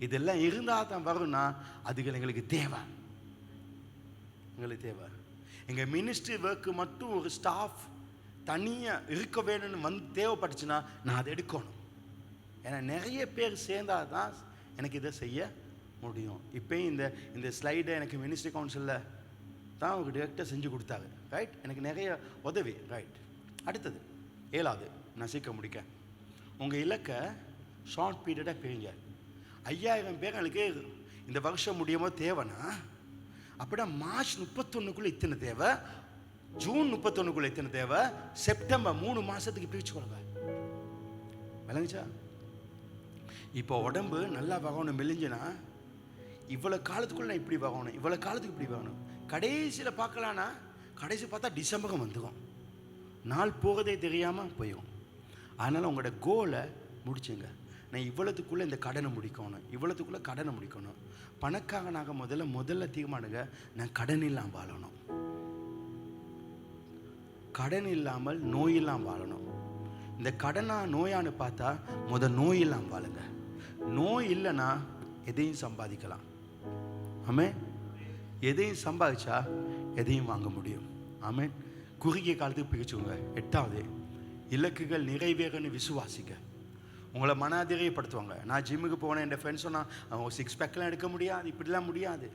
இதெல்லாம் இருந்தால் தான் வரும்னா அதுகள் எங்களுக்கு தேவை. எங்களுக்கு தேவை. எங்கள் மினிஸ்ட்ரி ஒர்க்கு மட்டும் ஒரு ஸ்டாஃப் தனியாக இருக்க வேணும்னு தேவைப்பட்டுச்சுன்னா நான் அதை எடுக்கணும். ஏன்னா நிறைய பேர் சேர்ந்தால் தான் எனக்கு இதை செய்ய முடியும். இப்போயும் இந்த ஸ்லைடை எனக்கு மினிஸ்ட்ரி கவுன்சிலில் தான் ஒரு டிரெக்டர் செஞ்சு கொடுத்தாரு. ரைட், எனக்கு நிறைய உதவி. ரைட், அடுத்தது 7வது, நான் சீக்கிரம் முடிக்க. உங்கள் இலக்கை ஷார்ட் பீரியடாக பிரிங்க. 5000 பேர் எனக்கு இந்த வருஷம் முடியுமோ தேவைன்னா, அப்படின்னா மார்ச் 31க்குள்ளே இத்தனை தேவை, ஜூன் 31க்குள்ளே இத்தனை தேவை, செப்டம்பர் 3 மாதத்துக்கு பிரித்து கொடுங்க. விளங்குச்சா? இப்போ உடம்பு நல்லா வரணும், மெலிஞ்சுனா இவ்வளோ காலத்துக்குள்ள நான் இப்படி வரணும், இவ்வளோ காலத்துக்கு இப்படி வரணும். கடைசியில் பார்க்கலான்னா கடைசி பார்த்தா டிசம்பரும் வந்துடும். நாள் போகிறதே தெரியாமல் போயிடும். அதனால் உங்களோட கோலை முடிச்சுங்க. நான் இவ்வளோத்துக்குள்ளே இந்த கடனை முடிக்கணும், இவ்வளோத்துக்குள்ளே கடனை முடிக்கணும். பணக்காரனாக முதல்ல தீர்மானுங்க, நான் கடன் இல்லாமல் வாழணும். கடன் இல்லாமல் நோய் இல்லாமல் வாழணும். இந்த கடனா நோயான்னு பார்த்தா நோய் இல்லாமல் வாழுங்க. நோய் இல்லைன்னா எதையும் சம்பாதிக்கலாம். ஆமென். எதையும் சம்பாதிச்சா எதையும் வாங்க முடியும். ஆமென். குறுகிய காலத்துக்கு பிரிச்சுக்கோங்க. 8வது, இலக்குகள் நிறைவேறன்னு விசுவாசிக்க. உங்களை மனதிரையப்படுத்துவாங்க. நான் ஜிம்முக்கு போனேன், என் ஃப்ரெண்ட்ஸ் சொன்னால் அவங்க 6 பேக்கெலாம் எடுக்க முடியாது, இப்படிலாம் முடியாது.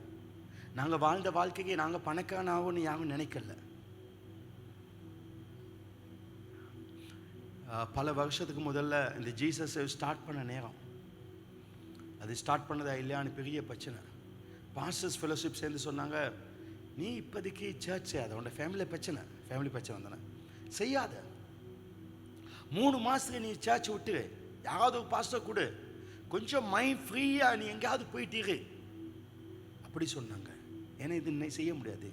நாங்கள் வாழ்ந்த வாழ்க்கைக்கு நாங்கள் பணக்காரன் ஆகும்னு யாரும் நினைக்கல. பல வருஷத்துக்கு முதல்ல இந்த ஜீசஸ் ஸ்டார்ட் பண்ண நேரம், அது ஸ்டார்ட் பண்ணதா இல்லையான்னு பெரிய பிரச்சனை. பாஸ்டர்ஸ் ஃபெலோஷிப் சேர்ந்து சொன்னாங்க, நீ இப்போதைக்கு சர்ச் செய்யாத, உன்னோட ஃபேமிலி பிரச்சனை வந்தானே செய்யாத. 3 மாதத்துக்கு நீ சர்ச் விட்டு யாராவது ஒரு பாஸ்டர் கொடு, கொஞ்சம் மைண்ட் ஃப்ரீயாக நீ எங்கேயாவது போயிட்டீரு அப்படி சொன்னாங்க. ஏன்னா இது இன்னைக்கு செய்ய முடியாது.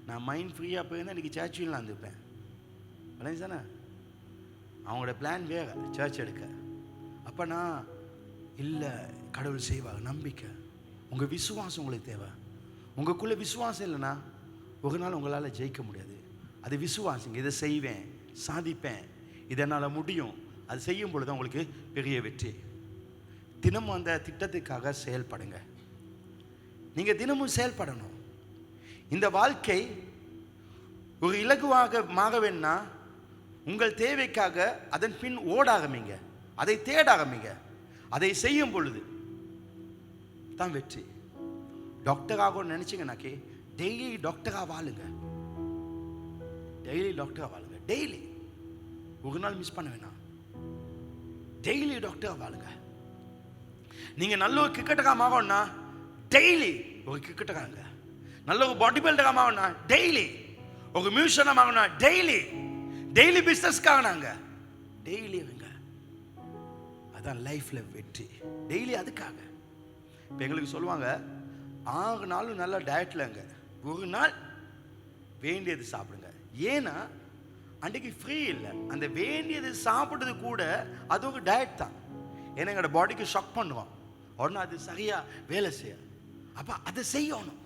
நான் மைண்ட் ஃப்ரீயாக போயிருந்தா இன்றைக்கி சர்ச் வீட்டில் இருந்துப்பேன். விளையாச்சு தானே? அவங்களோட பிளான் வேறு, சர்ச் எடுக்க. அப்போ நான் இல்லை, கடவுள் செய்வாங்க, நம்பிக்கை. உங்கள் விசுவாசம் உங்களுக்கு தேவை. உங்களுக்குள்ளே விசுவாசம் இல்லைன்னா ஒரு நாள் உங்களால் ஜெயிக்க முடியாது. அது விசுவாசிங்க. இதை செய்வேன், சாதிப்பேன், இதனால் முடியும். அது செய்யும் பொழுது உங்களுக்கு பெரிய வெற்றி. தினமும் அந்த திட்டத்துக்காக செயல்படுங்க. நீங்கள் தினமும் செயல்படணும். இந்த வாழ்க்கை ஒரு இலகுவாக மாற வேணும்னா உங்கள் தேவைக்காக அதன் பின் ஓட ஆரம்பிங்க, அதை தேட ஆரம்பிங்க. அதை செய்யும் பொழுது தான் வெற்றி. டாக்டர் ஆகணும்னு நினச்சிங்கனாக்கே டெய்லி டாக்டராக வாழுங்க. டெய்லி ஒரு நாள் மிஸ் பண்ண வேணாம். டெய்லி டாக்டராக வாழுங்க. நீங்கள் நல்ல ஒரு கிரிக்கெட்டராக ஆகணும்னா டெய்லி ஒரு கிரிக்கெட்டராங்க. நல்ல ஒரு பாடி பில்டராக ஆகணும்னா டெய்லி, ஒரு மியூசியனாக ஆகணும்னா டெய்லி பிஸ்னஸ்க்காகனாங்க டெய்லி இருங்க. அதான் லைஃப்பில் வெற்றி. டெய்லி அதுக்காக. இப்போ எங்களுக்கு சொல்லுவாங்க 6 நாளும் நல்லா டயட்லங்க, ஒரு நாள் வேண்டியது சாப்பிடுங்க. ஏன்னா அன்றைக்கு ஃப்ரீ இல்லை. அந்த வேண்டியது சாப்பிட்றது கூட அது ஒரு டயட் தான். ஏன்னா எங்களோட பாடிக்கு ஷாக் பண்ணுவோம், உடனே அது சரியாக வேலை செய்ய. அப்போ அதை செய்யணும்,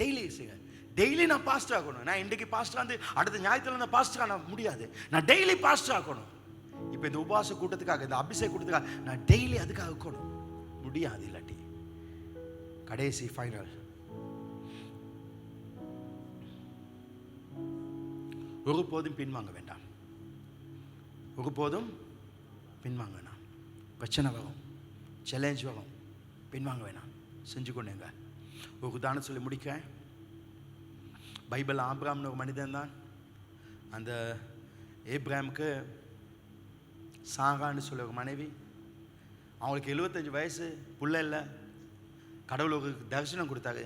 டெய்லி செய்ய. டெய்லி நான் பாஸ்டர் ஆகணும். நான் இன்றைக்கு பாஸ்டர் வந்து அடுத்த ஞாயிற்றுல நான் பாஸ்டர் ஆக முடியாது. நான் டெய்லி பாஸ்டர் ஆகணும். இப்போ இந்த உபவாச கூட்டத்துக்காக, இந்த அபிஷேக கூட்டத்துக்காக நான் டெய்லி அதுக்காக இருக்கணும் முடியாது. இல்லாட்டி கடைசி ஃபைனல், ஒருபோதும் பின்வாங்க வேண்டாம். ஒருபோதும் பின்வாங்க வேணாம். பிரச்சனை வரும், சேலஞ்ச் வரும், பின்வாங்க வேணாம், செஞ்சு கொண்டேங்க. ஒரு உதாரணம் சொல்லி முடிக்கிறேன். பைபிள் ஆபிரகாம்னு ஒரு மனிதன் தான். அந்த ஏப்ராமுக்கு சாகான்னு சொல்ல ஒரு மனைவி, அவங்களுக்கு 75 வயசு, புள்ள இல்லை. கடவுள் ஒரு தரிசனம் கொடுத்தாரு.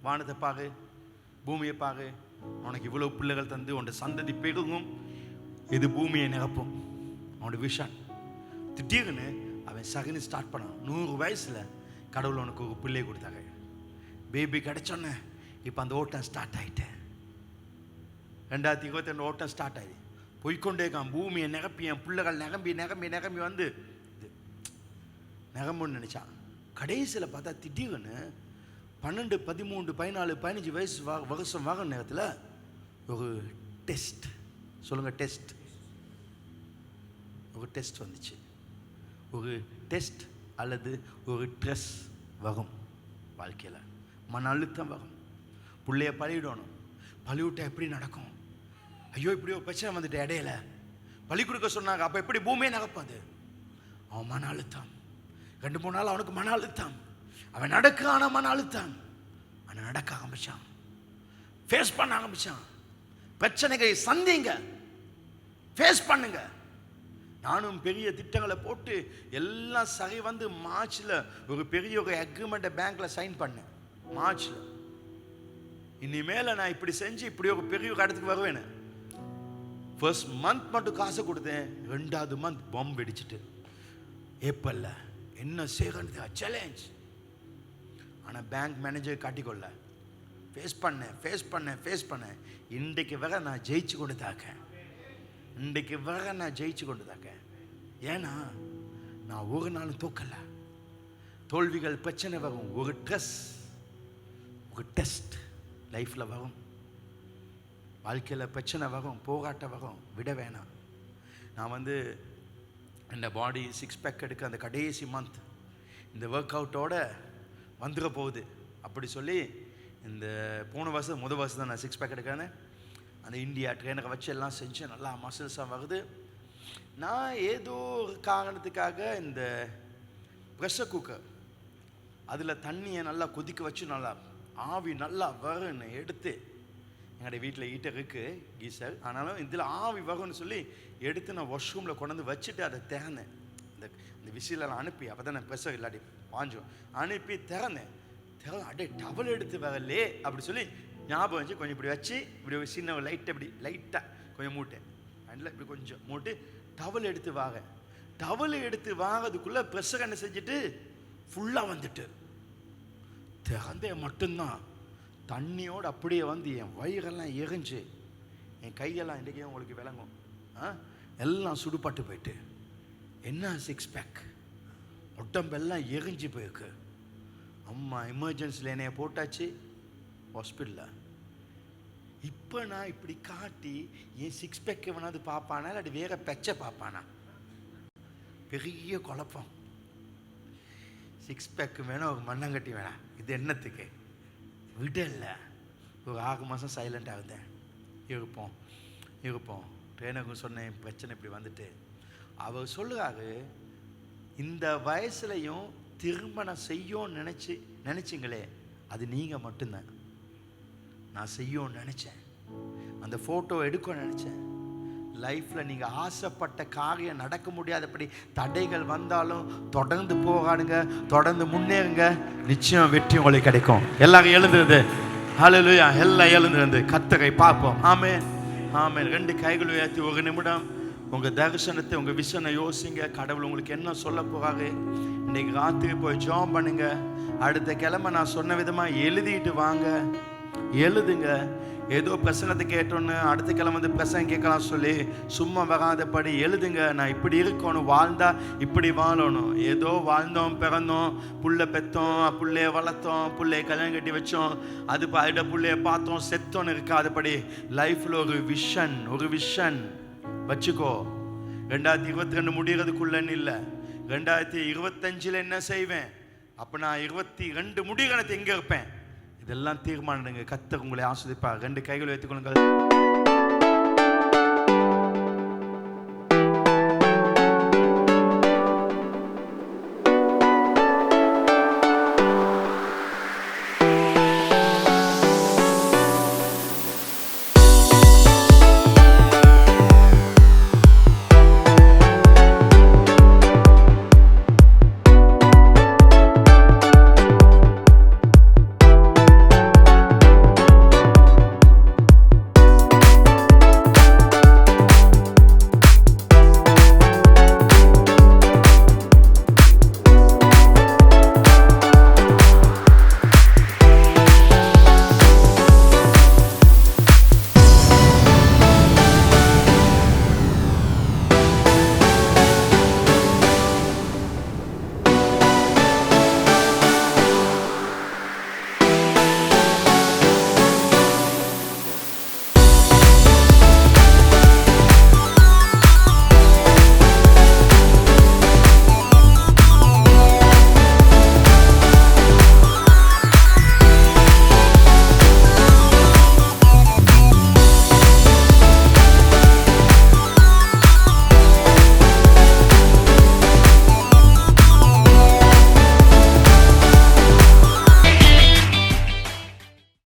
வானத்தை பாரு, பூமியை பாரு, அவனுக்கு இவ்வளோ பிள்ளைகள் தந்து உன்னோட சந்ததி பெருகும், இது பூமியை நிரப்பும், அவனோட விஷன். திடீர்னு அவன் சகனி ஸ்டார்ட் பண்ணான். 100 வயசில் கடவுள் அவனுக்கு ஒரு பிள்ளை கொடுத்தாங்க. பேபி கிடைச்சோன்னே இப்போ அந்த ஓட்டம் ஸ்டார்ட் ஆகிட்டேன். 2022 ஓட்டம் ஸ்டார்ட் ஆகி போய்கொண்டே இருக்கான். பூமியை நிரப்பி என் பிள்ளைகள் நிரம்பி நிரம்பி நிரம்பி வந்து நிரம்புன்னு நினச்சான். கடைசியில் பார்த்தா திடீர்னு 12, 13, 14, 15 வயசு வருஷம் வாங்கின நேரத்தில் ஒரு டெஸ்ட், சொல்லுங்கள் டெஸ்ட், ஒரு டெஸ்ட் வந்துச்சு. ஒரு டெஸ்ட் அல்லது ஒரு ஸ்ட்ரெஸ் வரும் வாழ்க்கையில். மன அழுத்தம் வரும். பிள்ளைய பழிவிடணும். பழிவிட்டா எப்படி நடக்கும்? ஐயோ இப்படி ஒரு பிரச்சனை வந்துட்டு இடையில பழி கொடுக்க சொன்னாங்க, அப்போ எப்படி பூமியை நிரப்பாது? அவன் மன அழுத்தம். 2-3 நாள் அவனுக்கு மன அழுத்தம். அவன் நடக்கான மன அழுத்தம். அவன் நடக்க ஆரம்பிச்சான், ஃபேஸ் பண்ண ஆரம்பிச்சான். பிரச்சனைகளை சந்திங்க, ஃபேஸ் பண்ணுங்க. நானும் பெரிய திட்டங்களை போட்டு எல்லாம் சரி வந்து மார்ச்சில் ஒரு பெரிய ஒரு அக்ரிமெண்ட்டை பேங்க்ல சைன் பண்ணேன். மார்ச்சில் இனிமேல் நான் இப்படி செஞ்சு இப்படி ஒரு பெரிய ஒரு இடத்துக்கு வருவேன்னு. ஃபர்ஸ்ட் மந்த் மட்டும் காசு கொடுத்தேன். 2வது மந்த் பாம்பு வெடிச்சிட்டு ஏப்ரல்ல என்ன செய்யறது சேலஞ்ச். ஆனால் பேங்க் மேனேஜர் காட்டிக்கொள்ள ஃபேஸ் பண்ணேன். இன்றைக்கு வர நான் ஜெயிச்சு கொண்டு தாக்கேன். ஏன்னா நான் ஒரு நாளும் தோக்கல. தோல்விகள் பிரச்சனை வரும், ஒரு டெஸ்ட் லைஃப்பில் வரும். வாழ்க்கையில் பிரச்சனை வரும், போராட்டம் வரும், விட வேணாம். நான் இந்த பாடி 6 பேக் எடுக்க அந்த கடைசி மந்த் இந்த ஒர்க் அவுட்டோட வந்துட போகுது அப்படி சொல்லி, இந்த போன வருஷம் முதல் வருஷம் தான் நான் 6 பேக் எடுக்கிறேன்னு அந்த இந்தியா ட்ரெயினரை வச்சு எல்லாம் செஞ்சு நல்லா மசில்ஸாக வருது. நான் ஏதோ ஒரு காரணத்துக்காக இந்த ப்ரெஷர் குக்கர் அதில் தண்ணியை நல்லா கொதிக்க வச்சு நல்லா ஆவி நல்லா வருன்னு எடுத்து, எங்களுடைய வீட்டில் ஹீட்டர் இருக்குது, கீசர், ஆனாலும் இதில் ஆவி வரும்னு சொல்லி எடுத்து நான் வாஷ்ரூமில் கொண்டு வந்து வச்சுட்டு அதை திறந்தேன். இந்த விசிலெல்லாம் அனுப்பி, அப்போ தான் நான் ப்ரெஷர் இல்லாட்டி பாஞ்சோம், அனுப்பி திறந்தேன். அடே டவல் எடுத்து வரலே அப்படி சொல்லி ஞாபகம் வச்சு கொஞ்சம் இப்படி வச்சு இப்படி ஒரு சின்ன லைட்டை இப்படி லைட்டாக கொஞ்சம் மூட்டேன். அதில் இப்படி கொஞ்சம் மூட்டு டவல் எடுத்து வாங்கிறதுக்குள்ளே ப்ரெஷர் என்ன செஞ்சுட்டு ஃபுல்லாக வந்துட்டு திறந்தே மட்டும்தான் தண்ணியோடு அப்படியே வந்து என் வயிறெல்லாம் எரிஞ்சு என் கையெல்லாம் இன்றைக்கே உங்களுக்கு விளங்கும், எல்லாம் சுடுபட்டு போயிட்டு. என்ன 6 பேக் உடம்பெல்லாம் எரிஞ்சு போயிருக்கு. அம்மா எமர்ஜென்சியில் என்னைய போட்டாச்சு ஹாஸ்பிட்டலில். இப்போ நான் இப்படி காட்டி என் 6 பேக்கை வேணாது பார்ப்பானா இல்லாட்டி வேற பெச்சை பார்ப்பானா? பெரிய குழப்பம். 6 பேக்கு வேணும், ஒரு மண்ணங்கட்டி வேணாம், இது என்னத்துக்கு? விடல. ஒரு 6 மாதம் சைலண்டாக இருந்தேன். இருப்போம். ட்ரெயினருக்கு சொன்னேன் பிரச்சனை இப்படி வந்துட்டு. அவர் சொல்லுறாரு, இந்த வயசுலையும் திருமணம் செய்யோன்னு நினச்சிங்களே, அது நீங்கள் மட்டும்தான். நான் செய்யோன்னு நினச்சேன், அந்த ஃபோட்டோ எடுக்க நினச்சேன். லைஃப்பில் நீங்கள் ஆசைப்பட்ட காரியம் நடக்க முடியாதபடி தடைகள் வந்தாலும் தொடர்ந்து போகாடுங்க, தொடர்ந்து முன்னேறுங்க, நிச்சயம் வெற்றி உங்களுக்கு கிடைக்கும். எல்லாரும் எழுந்துருந்து ஹல்லேலூயா, எல்லாம் எழுந்துருந்து கர்த்தரை பார்ப்போம். ஆமென். 2 கைகள் உயர்த்தி ஒரு நிமிடம் உங்கள் தரிசனத்தை, உங்கள் விஷனை யோசிங்க. கடவுள் உங்களுக்கு என்ன சொல்ல போகிறாரு? இன்றைக்கு ராத்திரி போய் ஜெபம் பண்ணுங்க. அடுத்த கிழமை நான் சொன்ன விதமாக எழுதிட்டு வாங்க, எழுதுங்க. ஏதோ பிரசங்கத்தை கேட்டோன்னு அடுத்த கிழமை பிரசங்கம் கேட்கலாம் சொல்லி சும்மா வராதபடி எழுதுங்க. நான் இப்படி இருக்கணும், வாழ்ந்தா இப்படி வாழணும். ஏதோ வாழ்ந்தோம், பிறந்தோம், புள்ள பெற்றோம், புள்ளைய வளர்த்தோம், புள்ளைய கல்யாணம் கட்டி வச்சோம், அது அட புள்ளைய பார்த்தோம், செத்தோன்னு இருக்காதபடி லைஃப்பில் ஒரு விஷன் வச்சுக்கோ. 2022 முடிகிறதுக்குள்ளன்னு இல்லை, 2025 என்ன செய்வேன், அப்போ நான் 22 முடிகிறத எங்கே இருப்பேன், இதெல்லாம் தீர்மானிடுங்க. கர்த்தர் உங்களை ஆசீர்வதிப்பார். 2 கைகளை வைத்துக் கொள்ளுங்கள்.